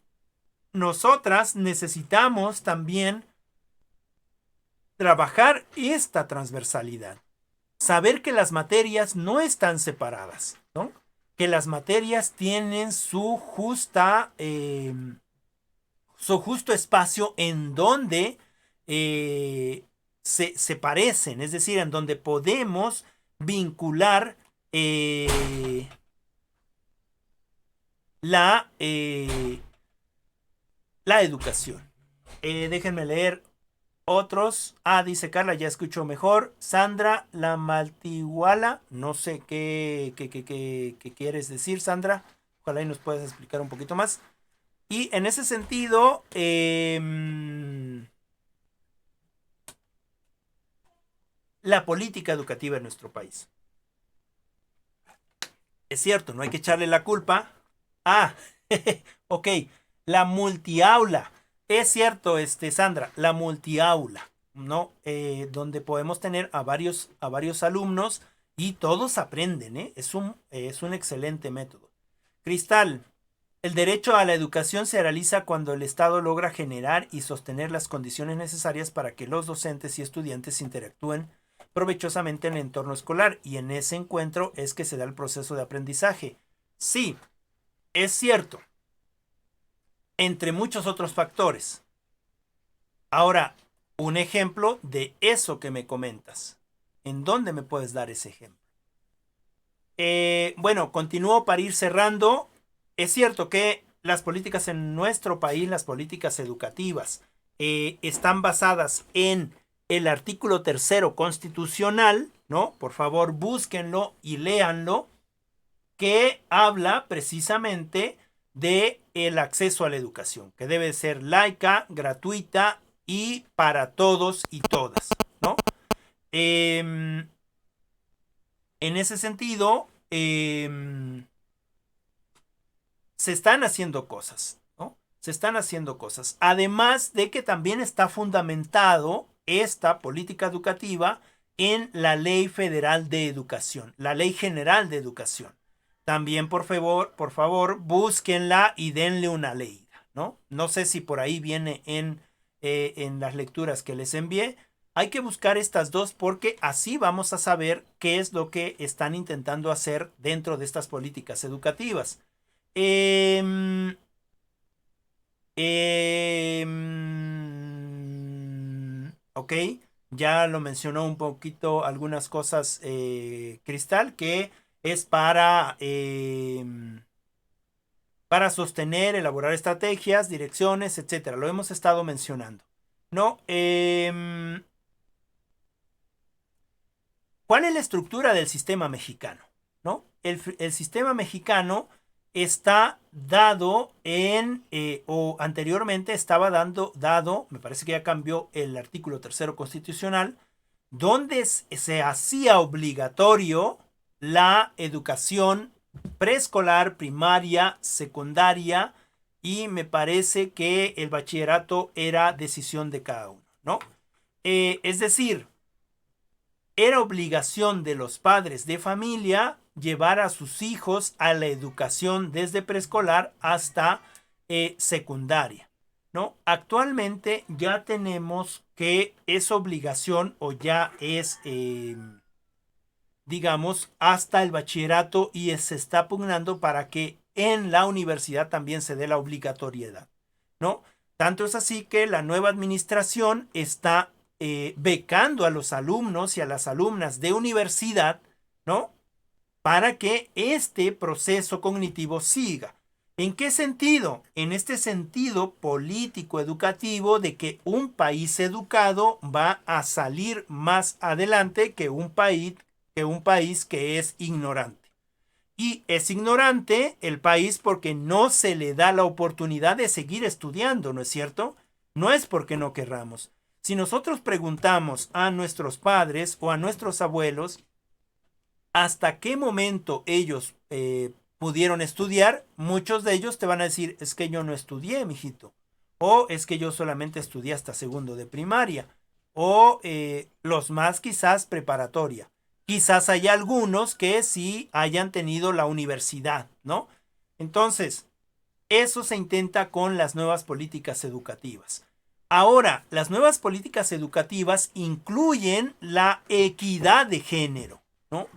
Nosotras necesitamos también trabajar esta transversalidad, saber que las materias no están separadas, ¿no? Que las materias tienen su justo espacio en donde se parecen, es decir, en donde podemos vincular la educación. Déjenme leer otros. Dice Carla, ya escucho mejor. Sandra, la Maltiguala, no sé qué quieres decir, Sandra. Ojalá y nos puedas explicar un poquito más. Y en ese sentido, la política educativa en nuestro país. Es cierto, no hay que echarle la culpa. Ok, la multiaula. Es cierto, Sandra, la multiaula, ¿no? Donde podemos tener a varios alumnos y todos aprenden, ¿eh? Es un excelente método. Cristal, el derecho a la educación se realiza cuando el Estado logra generar y sostener las condiciones necesarias para que los docentes y estudiantes interactúen provechosamente en el entorno escolar, y en ese encuentro es que se da el proceso de aprendizaje. Sí, es cierto, entre muchos otros factores. Ahora, un ejemplo de eso que me comentas. ¿En dónde me puedes dar ese ejemplo? Bueno, continúo para ir cerrando. Es cierto que las políticas en nuestro país, las políticas educativas, están basadas en el artículo 3º constitucional, ¿no? Por favor, búsquenlo y léanlo. que habla precisamente de el acceso a la educación, que debe ser laica, gratuita y para todos y todas, ¿no? En ese sentido, se están haciendo cosas, ¿no? Se están haciendo cosas. Además de que también está fundamentado esta política educativa en la Ley Federal de Educación, la Ley General de Educación. También, por favor, búsquenla y denle una leída, ¿no? No sé si por ahí viene en las lecturas que les envié. Hay que buscar estas dos porque así vamos a saber qué es lo que están intentando hacer dentro de estas políticas educativas. Ok, ya lo mencionó un poquito algunas cosas Cristal, que es para sostener, elaborar estrategias, direcciones, etcétera. Lo hemos estado mencionando, ¿no? ¿Cuál es la estructura del sistema mexicano? ¿No? El sistema mexicano está dado o anteriormente estaba dado, me parece que ya cambió el artículo 3º constitucional, donde se hacía obligatorio la educación preescolar, primaria, secundaria, y me parece que el bachillerato era decisión de cada uno, ¿no? Es decir, era obligación de los padres de familia llevar a sus hijos a la educación desde preescolar hasta secundaria, ¿no? Actualmente ya tenemos que es obligación o ya es, digamos, hasta el bachillerato y se está pugnando para que en la universidad también se dé la obligatoriedad, ¿no? Tanto es así que la nueva administración está becando a los alumnos y a las alumnas de universidad, ¿no? Para que este proceso cognitivo siga. ¿En qué sentido? En este sentido político educativo de que un país educado va a salir más adelante que un país que es ignorante. Y es ignorante el país porque no se le da la oportunidad de seguir estudiando, ¿no es cierto? No es porque no querramos. Si nosotros preguntamos a nuestros padres o a nuestros abuelos hasta qué momento ellos pudieron estudiar, muchos de ellos te van a decir, es que yo no estudié, mijito. O es que yo solamente estudié hasta segundo de primaria. O los más quizás preparatoria. Quizás hay algunos que sí hayan tenido la universidad, ¿no? Entonces, eso se intenta con las nuevas políticas educativas. Ahora, las nuevas políticas educativas incluyen la equidad de género, ¿no?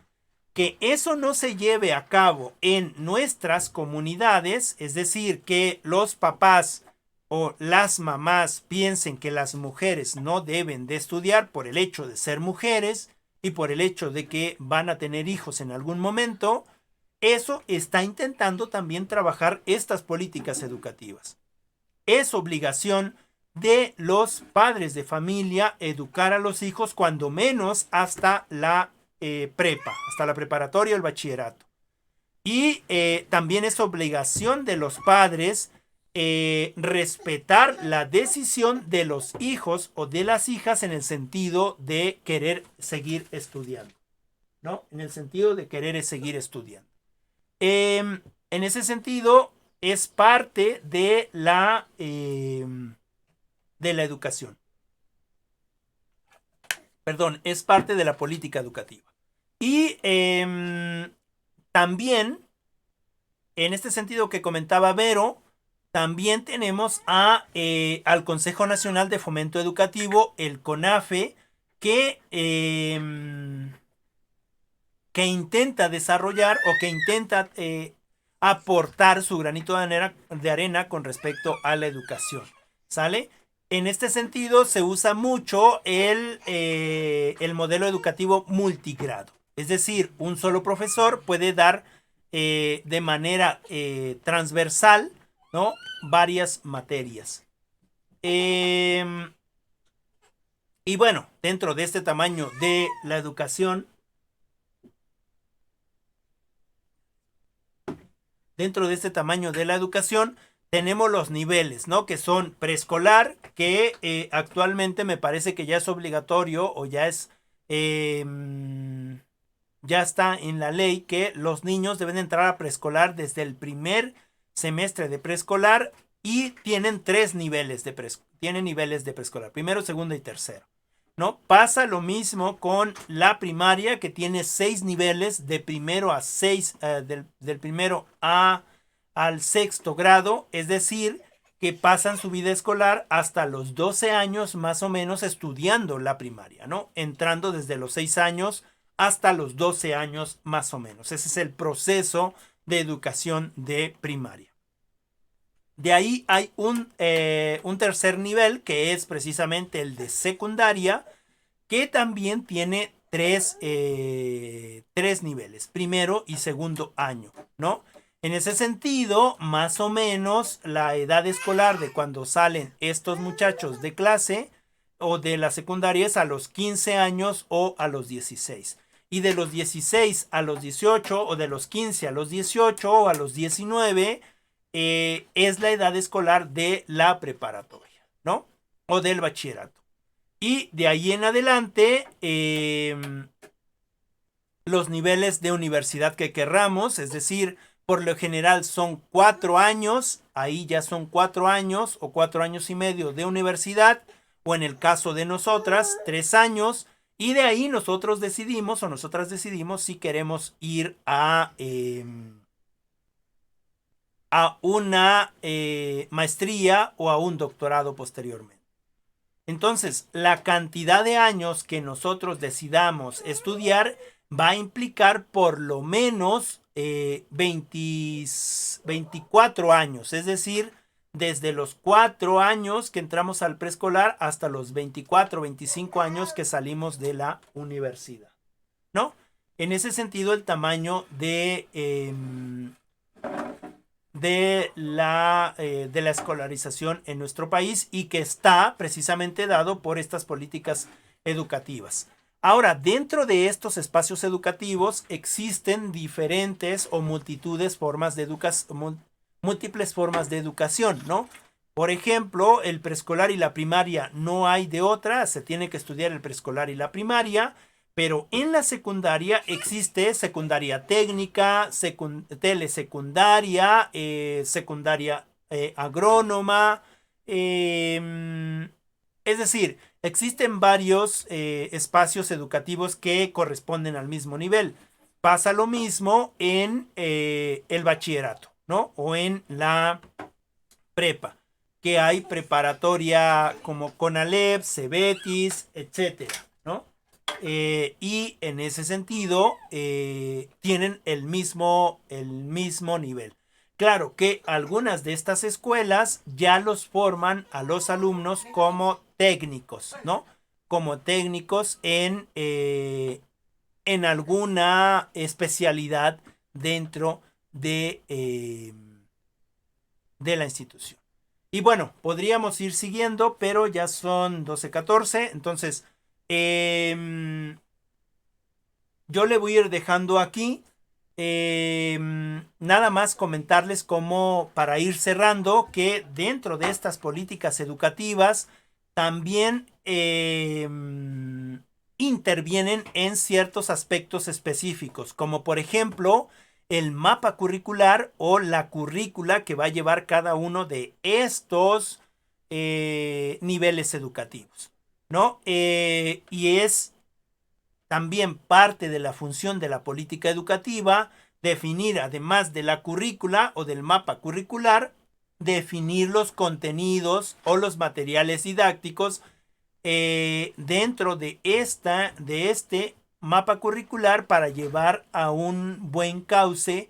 Que eso no se lleve a cabo en nuestras comunidades, es decir, que los papás o las mamás piensen que las mujeres no deben de estudiar por el hecho de ser mujeres y por el hecho de que van a tener hijos en algún momento, eso está intentando también trabajar estas políticas educativas. Es obligación de los padres de familia educar a los hijos cuando menos hasta la prepa, hasta la preparatoria o el bachillerato. Y también es obligación de los padres respetar la decisión de los hijos o de las hijas en el sentido de querer seguir estudiando, ¿no? En el sentido de querer seguir estudiando. En ese sentido, es parte de la educación. Perdón, es parte de la política educativa. Y también, en este sentido que comentaba Vero, también tenemos al Consejo Nacional de Fomento Educativo, el CONAFE, que intenta desarrollar o que intenta aportar su granito de arena con respecto a la educación. ¿Sale? En este sentido se usa mucho el modelo educativo multigrado. Es decir, un solo profesor puede dar de manera transversal, ¿no?, varias materias. Y bueno, dentro de este tamaño de la educación, dentro de este tamaño de la educación, tenemos los niveles, ¿no? Que son preescolar, que actualmente me parece que ya es obligatorio o ya es, ya está en la ley que los niños deben entrar a preescolar desde el primer semestre de preescolar y tienen niveles de preescolar, primero, segundo y tercero, ¿no? Pasa lo mismo con la primaria, que tiene 6 niveles de primero a 6, del primero al sexto grado, es decir, que pasan su vida escolar hasta los 12 años más o menos estudiando la primaria, ¿no? Entrando desde los 6 años hasta los 12 años más o menos. Ese es el proceso de educación de primaria. De ahí hay un tercer nivel, que es precisamente el de secundaria, que también tiene tres niveles, primero y segundo año, ¿no? En ese sentido, más o menos la edad escolar de cuando salen estos muchachos de clase o de la secundaria es a los 15 años o a los 16. Y de los 16 a los 18 o de los 15 a los 18 o a los 19 es la edad escolar de la preparatoria, ¿no? O del bachillerato. Y de ahí en adelante, los niveles de universidad que querramos, es decir, por lo general son 4 años, ahí ya son 4 años o 4 años y medio de universidad, o en el caso de nosotras, 3 años, y de ahí nosotros decidimos o nosotras decidimos si queremos ir a una maestría o a un doctorado posteriormente. Entonces, la cantidad de años que nosotros decidamos estudiar va a implicar por lo menos 24 años, es decir, desde los 4 años que entramos al preescolar hasta los 24, 25 años que salimos de la universidad, ¿no? En ese sentido, el tamaño de la escolarización en nuestro país, y que está precisamente dado por estas políticas educativas. Ahora, dentro de estos espacios educativos existen diferentes o múltiples formas de educación, ¿no? Por ejemplo, el preescolar y la primaria no hay de otra, se tiene que estudiar el preescolar y la primaria, pero en la secundaria existe secundaria técnica, telesecundaria, secundaria agrónoma, es decir, existen varios espacios educativos que corresponden al mismo nivel. Pasa lo mismo en el bachillerato, ¿no? O en la prepa, que hay preparatoria como CONALEP, CEBETIS, etcétera, ¿no? Y en ese sentido tienen el mismo nivel. Claro que algunas de estas escuelas ya los forman a los alumnos como técnicos, ¿no? Como técnicos en alguna especialidad dentro de la institución. Y bueno, podríamos ir siguiendo, pero ya son 12:14, entonces yo le voy a ir dejando aquí. Nada más comentarles, como para ir cerrando, que dentro de estas políticas educativas también intervienen en ciertos aspectos específicos, como por ejemplo el mapa curricular o la currícula que va a llevar cada uno de estos niveles educativos, ¿no? Y es también parte de la función de la política educativa definir, además de la currícula o del mapa curricular, definir los contenidos o los materiales didácticos dentro de este mapa curricular, para llevar a un buen cauce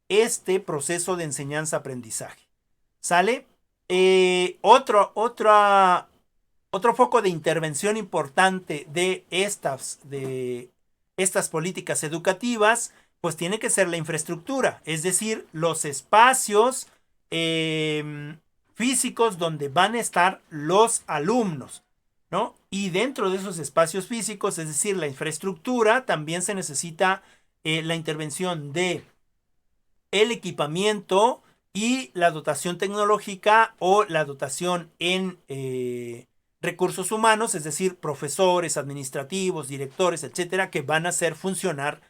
este proceso de enseñanza-aprendizaje. ¿Sale? Otro foco de intervención importante de estas políticas educativas, pues tiene que ser la infraestructura, es decir, los espacios físicos donde van a estar los alumnos, ¿no? Y dentro de esos espacios físicos, es decir, la infraestructura, también se necesita la intervención de el equipamiento y la dotación tecnológica o la dotación en recursos humanos, es decir, profesores, administrativos, directores, etcétera, que van a hacer funcionar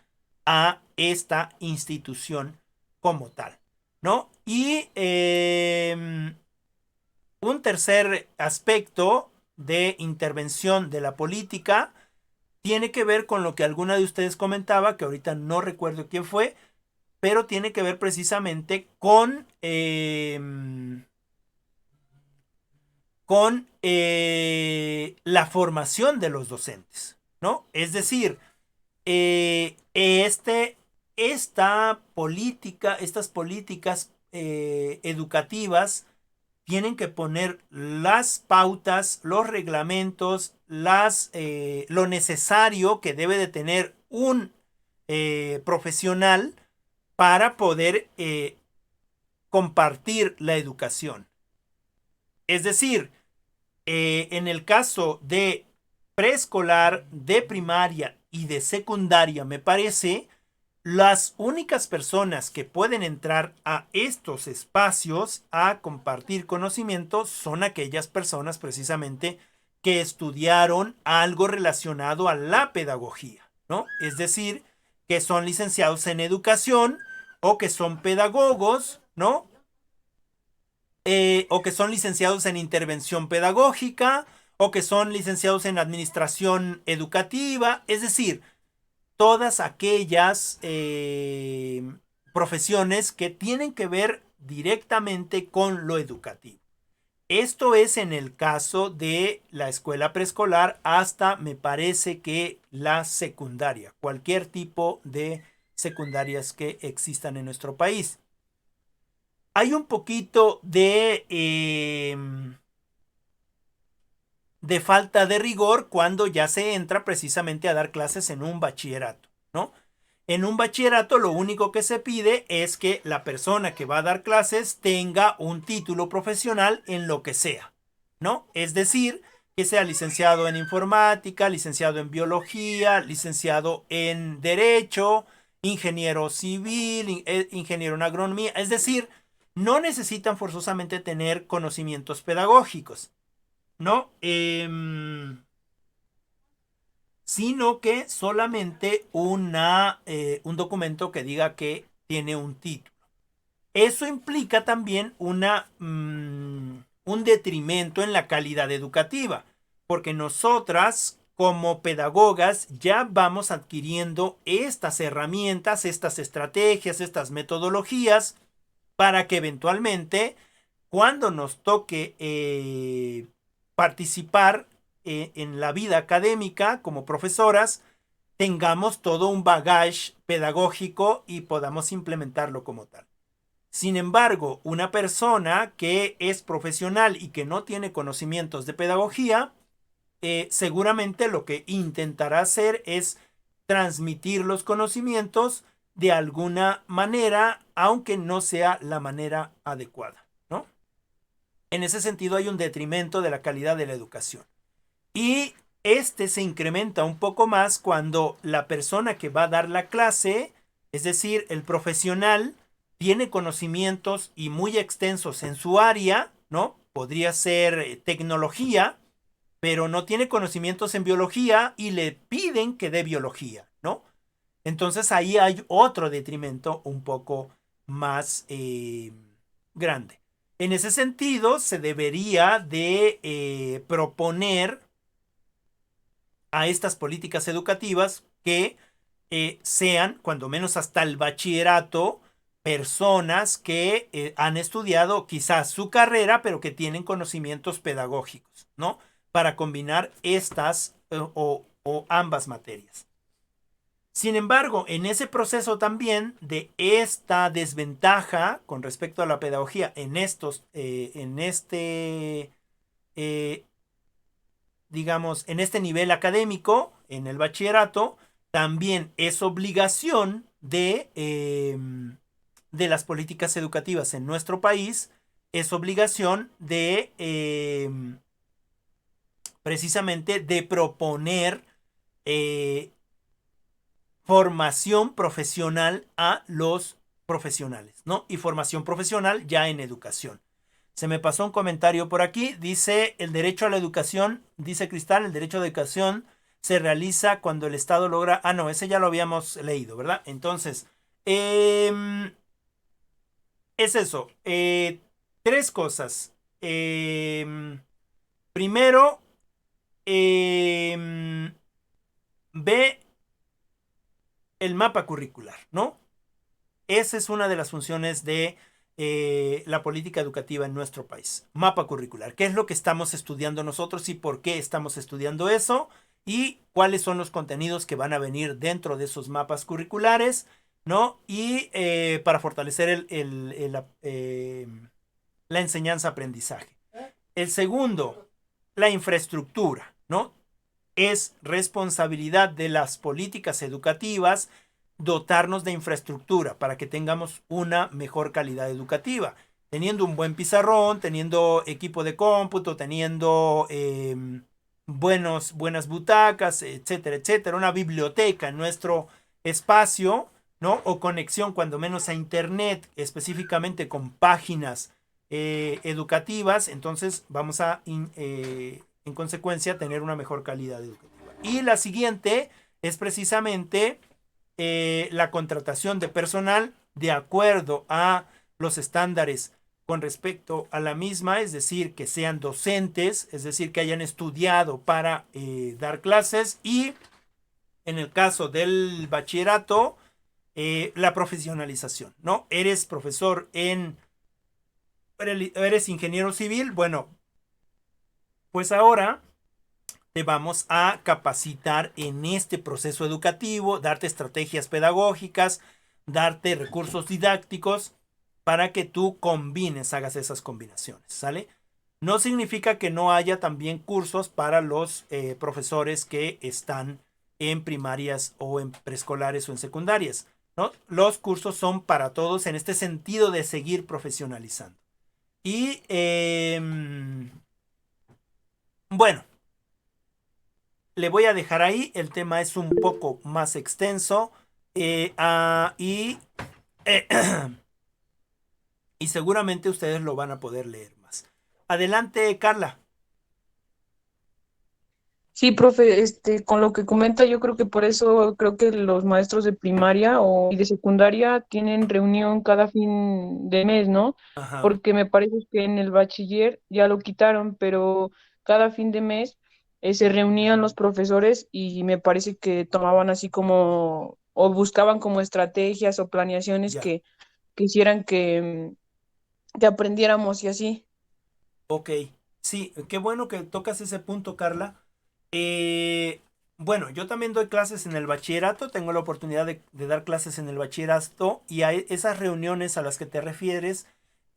a esta institución como tal, ¿no? Y un tercer aspecto de intervención de la política tiene que ver con lo que alguna de ustedes comentaba, que ahorita no recuerdo quién fue, pero tiene que ver precisamente con la formación de los docentes, ¿no? Es decir, estas políticas educativas tienen que poner las pautas, los reglamentos, lo necesario que debe de tener un profesional para poder compartir la educación. Es decir, en el caso de preescolar, de primaria y de secundaria, me parece, las únicas personas que pueden entrar a estos espacios a compartir conocimientos son aquellas personas precisamente que estudiaron algo relacionado a la pedagogía, ¿no? Es decir, que son licenciados en educación o que son pedagogos, ¿no? O que son licenciados en intervención pedagógica o que son licenciados en administración educativa, es decir, todas aquellas profesiones que tienen que ver directamente con lo educativo. Esto es en el caso de la escuela preescolar hasta, me parece que la secundaria, cualquier tipo de secundarias que existan en nuestro país. Hay un poquito de falta de rigor cuando ya se entra precisamente a dar clases en un bachillerato, ¿no? En un bachillerato lo único que se pide es que la persona que va a dar clases tenga un título profesional en lo que sea, ¿no? Es decir, que sea licenciado en informática, licenciado en biología, licenciado en derecho, ingeniero civil, ingeniero en agronomía, es decir, no necesitan forzosamente tener conocimientos pedagógicos, ¿no? Sino que solamente un documento que diga que tiene un título. Eso implica también un detrimento en la calidad educativa, porque nosotras como pedagogas ya vamos adquiriendo estas herramientas, estas estrategias, estas metodologías para que eventualmente cuando nos toque participar en la vida académica como profesoras, tengamos todo un bagaje pedagógico y podamos implementarlo como tal. Sin embargo, una persona que es profesional y que no tiene conocimientos de pedagogía, seguramente lo que intentará hacer es transmitir los conocimientos de alguna manera, aunque no sea la manera adecuada, ¿no? En ese sentido hay un detrimento de la calidad de la educación. Y este se incrementa un poco más cuando la persona que va a dar la clase, es decir, el profesional, tiene conocimientos y muy extensos en su área, ¿no? Podría ser tecnología, pero no tiene conocimientos en biología y le piden que dé biología, ¿no? Entonces ahí hay otro detrimento un poco más grande. En ese sentido, se debería de proponer a estas políticas educativas que sean, cuando menos hasta el bachillerato, personas que han estudiado quizás su carrera, pero que tienen conocimientos pedagógicos, ¿no? Para combinar estas o ambas materias. Sin embargo, en ese proceso también de esta desventaja con respecto a la pedagogía digamos, en este nivel académico, en el bachillerato, también es obligación de las políticas educativas en nuestro país, es obligación de precisamente de proponer formación profesional a los profesionales, ¿no? Y formación profesional ya en educación. Se me pasó un comentario por aquí, dice el derecho a la educación, dice Cristal, el derecho a la educación se realiza cuando el Estado logra... Ah, no, ese ya lo habíamos leído, ¿verdad? Entonces, es eso. Tres cosas. Primero, ve el mapa curricular, ¿no? Esa es una de las funciones de la política educativa en nuestro país. Mapa curricular. ¿Qué es lo que estamos estudiando nosotros y por qué estamos estudiando eso? Y cuáles son los contenidos que van a venir dentro de esos mapas curriculares, ¿no? Y para fortalecer la enseñanza-aprendizaje. El segundo, la infraestructura, ¿no? Es responsabilidad de las políticas educativas dotarnos de infraestructura para que tengamos una mejor calidad educativa. Teniendo un buen pizarrón, teniendo equipo de cómputo, teniendo buenas butacas, etcétera, etcétera. Una biblioteca en nuestro espacio, ¿no? O conexión cuando menos a internet, específicamente con páginas educativas. Entonces vamos a, en consecuencia, tener una mejor calidad educativa. Y la siguiente es precisamente la contratación de personal de acuerdo a los estándares con respecto a la misma, es decir, que sean docentes, es decir, que hayan estudiado para dar clases, y en el caso del bachillerato, la profesionalización, ¿no? Eres profesor eres ingeniero civil, bueno, pues ahora te vamos a capacitar en este proceso educativo, darte estrategias pedagógicas, darte recursos didácticos para que tú hagas esas combinaciones, ¿sale? No significa que no haya también cursos para los profesores que están en primarias o en preescolares o en secundarias, ¿no? Los cursos son para todos en este sentido de seguir profesionalizando. Y bueno, le voy a dejar ahí, el tema es un poco más extenso y seguramente ustedes lo van a poder leer más. Adelante, Carla. Sí, profe, con lo que comenta, yo creo que por eso creo que los maestros de primaria y de secundaria tienen reunión cada fin de mes, ¿no? Ajá. Porque me parece que en el bachiller ya lo quitaron, pero cada fin de mes se reunían los profesores y me parece que tomaban así como, o buscaban como estrategias o planeaciones Ya. que hicieran que aprendiéramos y así. Ok. Sí, qué bueno que tocas ese punto, Carla. Bueno, yo también doy clases en el bachillerato, tengo la oportunidad de dar clases en el bachillerato, y a esas reuniones a las que te refieres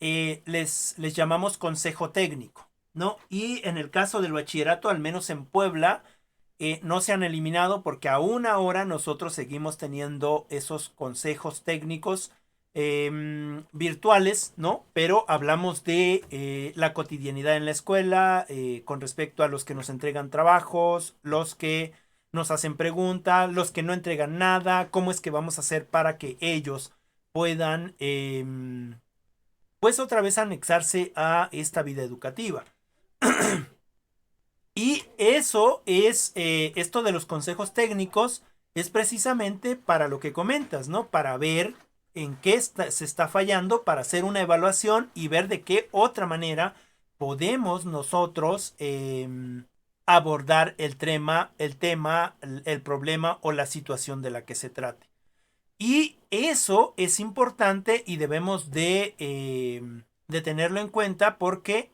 les llamamos consejo técnico, ¿no? Y en el caso del bachillerato, al menos en Puebla, no se han eliminado porque aún ahora nosotros seguimos teniendo esos consejos técnicos virtuales, ¿no? Pero hablamos de la cotidianidad en la escuela con respecto a los que nos entregan trabajos, los que nos hacen preguntas, los que no entregan nada, cómo es que vamos a hacer para que ellos puedan, pues otra vez anexarse a esta vida educativa. Y eso es, esto de los consejos técnicos es precisamente para lo que comentas, ¿no? Para ver en qué se está fallando, para hacer una evaluación y ver de qué otra manera podemos nosotros abordar el problema o la situación de la que se trate. Y eso es importante y debemos de tenerlo en cuenta, porque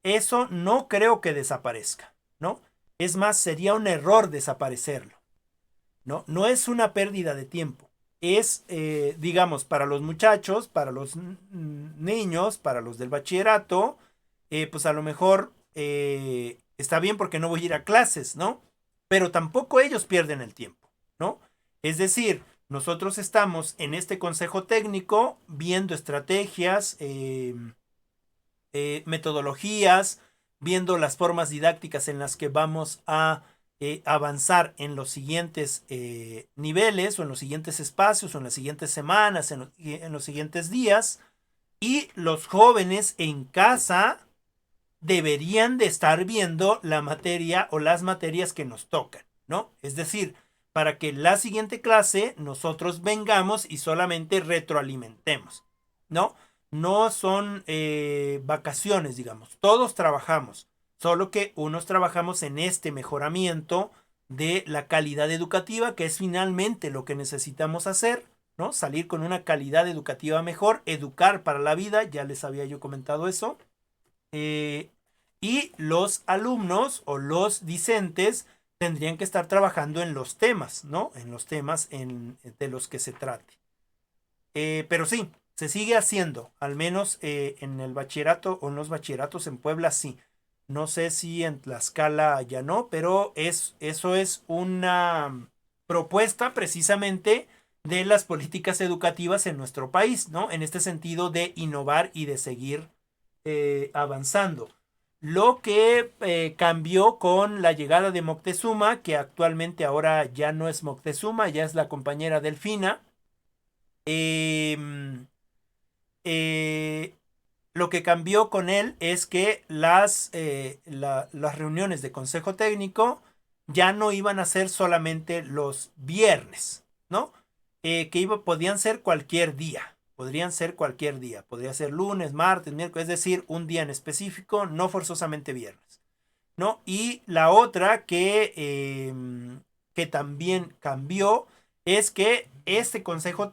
eso no creo que desaparezca, ¿no? Es más, sería un error desaparecerlo, ¿no? No es una pérdida de tiempo. Es, digamos, para los muchachos, para los niños, para los del bachillerato, pues a lo mejor está bien porque no voy a ir a clases, ¿no? Pero tampoco ellos pierden el tiempo, ¿no? Es decir, nosotros estamos en este consejo técnico viendo estrategias, metodologías, viendo las formas didácticas en las que vamos a avanzar en los siguientes niveles o en los siguientes espacios o en las siguientes semanas, en los siguientes días, y los jóvenes en casa deberían de estar viendo la materia o las materias que nos tocan, ¿no? Es decir, para que la siguiente clase nosotros vengamos y solamente retroalimentemos, ¿no? No son vacaciones, digamos. Todos trabajamos, solo que unos trabajamos en este mejoramiento de la calidad educativa, que es finalmente lo que necesitamos hacer, ¿no? Salir con una calidad educativa mejor, educar para la vida, ya les había yo comentado eso. Y los alumnos o los discentes tendrían que estar trabajando en los temas, ¿no? En los temas de los que se trate. Pero sí, se sigue haciendo, al menos en el bachillerato o en los bachilleratos en Puebla sí. No sé si en Tlaxcala ya no, pero eso es una propuesta precisamente de las políticas educativas en nuestro país, ¿no? En este sentido de innovar y de seguir avanzando. Lo que cambió con la llegada de Moctezuma, que actualmente ahora ya no es Moctezuma, ya es la compañera Delfina. Lo que cambió con él es que las reuniones de consejo técnico ya no iban a ser solamente los viernes, ¿no? Podían ser cualquier día. Podrían ser cualquier día. Podría ser lunes, martes, miércoles, es decir, un día en específico, no forzosamente viernes, ¿no? Y la otra que también cambió es que este consejo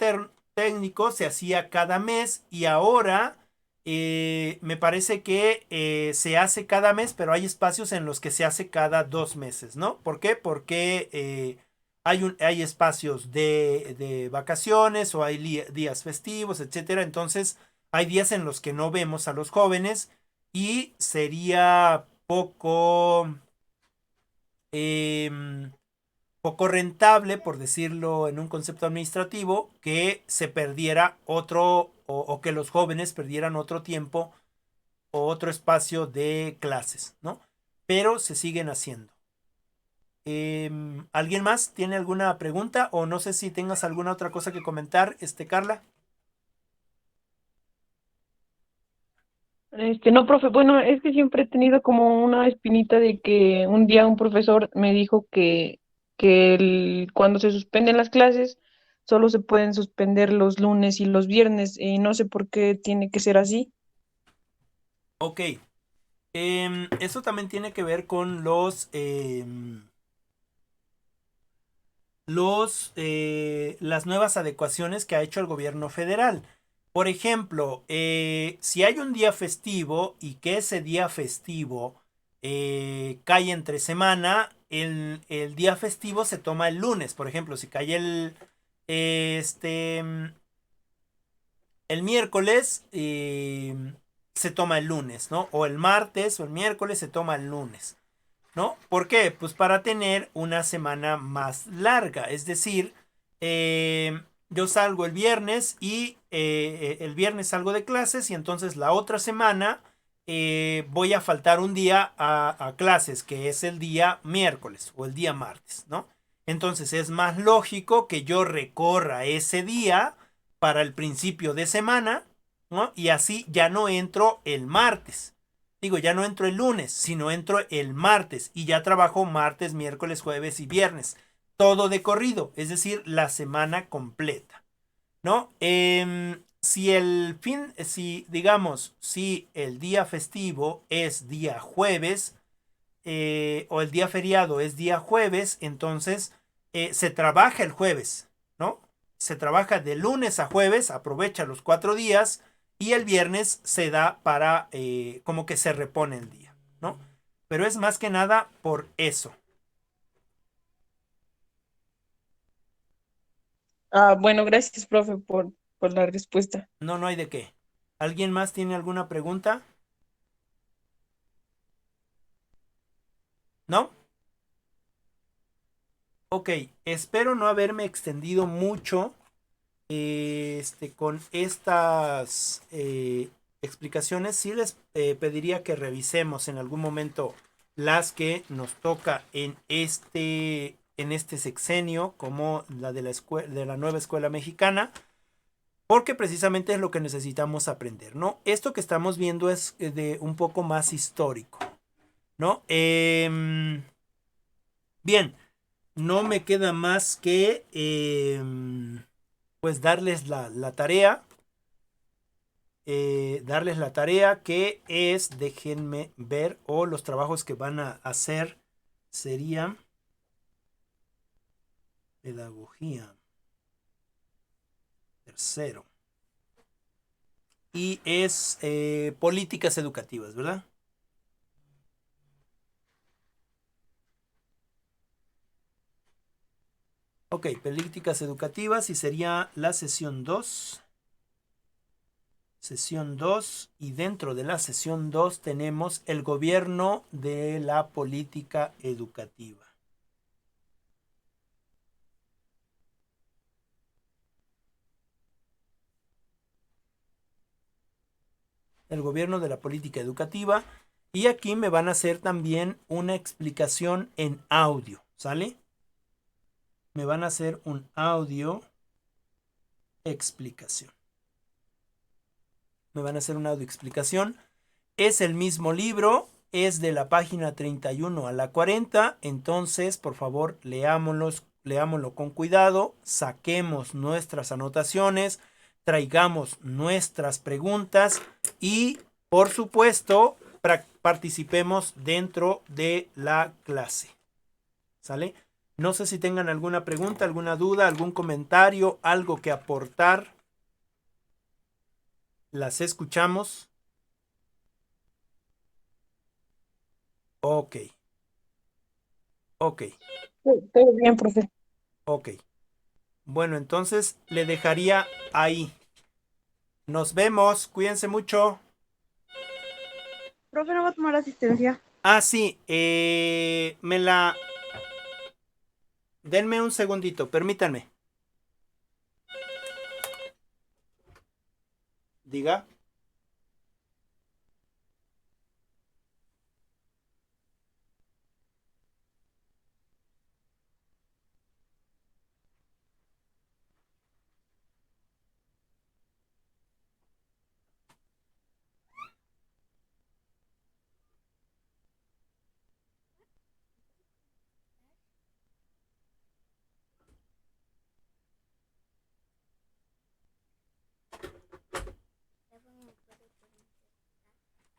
técnico se hacía cada mes y ahora me parece que se hace cada mes, pero hay espacios en los que se hace cada 2 meses, ¿no? ¿Por qué? Porque hay espacios de vacaciones o hay días festivos, etcétera. Entonces hay días en los que no vemos a los jóvenes y sería poco rentable, por decirlo en un concepto administrativo, que se perdiera otro o que los jóvenes perdieran otro tiempo o otro espacio de clases, ¿no? Pero se siguen haciendo. ¿Alguien más tiene alguna pregunta? O no sé si tengas alguna otra cosa que comentar, Carla. No, profe, bueno, es que siempre he tenido como una espinita de que un día un profesor me dijo que cuando se suspenden las clases solo se pueden suspender los lunes y los viernes y no sé por qué tiene que ser así. Ok. Eso también tiene que ver con las nuevas adecuaciones que ha hecho el gobierno federal. Por ejemplo, si hay un día festivo y que ese día festivo cae entre semana, el día festivo se toma el lunes. Por ejemplo, si cae el miércoles, se toma el lunes, ¿no? O el martes o el miércoles se toma el lunes, ¿no? ¿Por qué? Pues para tener una semana más larga. Es decir, yo salgo el viernes y el viernes salgo de clases y entonces la otra semana voy a faltar un día a clases, que es el día miércoles o el día martes, ¿no? Entonces es más lógico que yo recorra ese día para el principio de semana, ¿no? Y así ya no entro el martes. Digo, ya no entro el lunes, sino entro el martes y ya trabajo martes, miércoles, jueves y viernes. Todo de corrido, es decir, la semana completa, ¿no? Si el día festivo es día jueves o el día feriado es día jueves, entonces se trabaja el jueves, ¿no? Se trabaja de lunes a jueves, aprovecha los 4 días y el viernes se da para como que se repone el día, ¿no? Pero es más que nada por eso. Ah, bueno, gracias, profe, por la respuesta. No, no hay de qué. ¿Alguien más tiene alguna pregunta? ¿No? Ok, espero no haberme extendido mucho con estas explicaciones. Sí les pediría que revisemos en algún momento las que nos toca en este sexenio, como la de la nueva escuela mexicana, porque precisamente es lo que necesitamos aprender, ¿no? Esto que estamos viendo es de un poco más histórico, ¿no? Bien, no me queda más que pues darles la tarea. Darles la tarea que es, déjenme ver, o los trabajos que van a hacer serían pedagogía, tercero, y es políticas educativas, ¿verdad? Ok, políticas educativas y sería la sesión 2. Sesión 2 y dentro de la sesión 2 tenemos el gobierno de la política educativa. El gobierno de la política educativa y aquí me van a hacer también una explicación en audio, ¿sale? Me van a hacer un audio explicación. Me van a hacer una audio explicación. Es el mismo libro, es de la página 31 a la 40, entonces por favor leámoslo con cuidado, saquemos nuestras anotaciones, traigamos nuestras preguntas y por supuesto participemos dentro de la clase. ¿Sale? No sé si tengan alguna pregunta, alguna duda, algún comentario, algo que aportar. Las escuchamos. Ok. Ok. Todo bien, profe. Ok. Bueno, entonces le dejaría ahí. Nos vemos. Cuídense mucho. Profe, ¿no va a tomar asistencia? Ah, sí. Denme un segundito. Permítanme. Diga.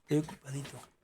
Estoy ocupadito.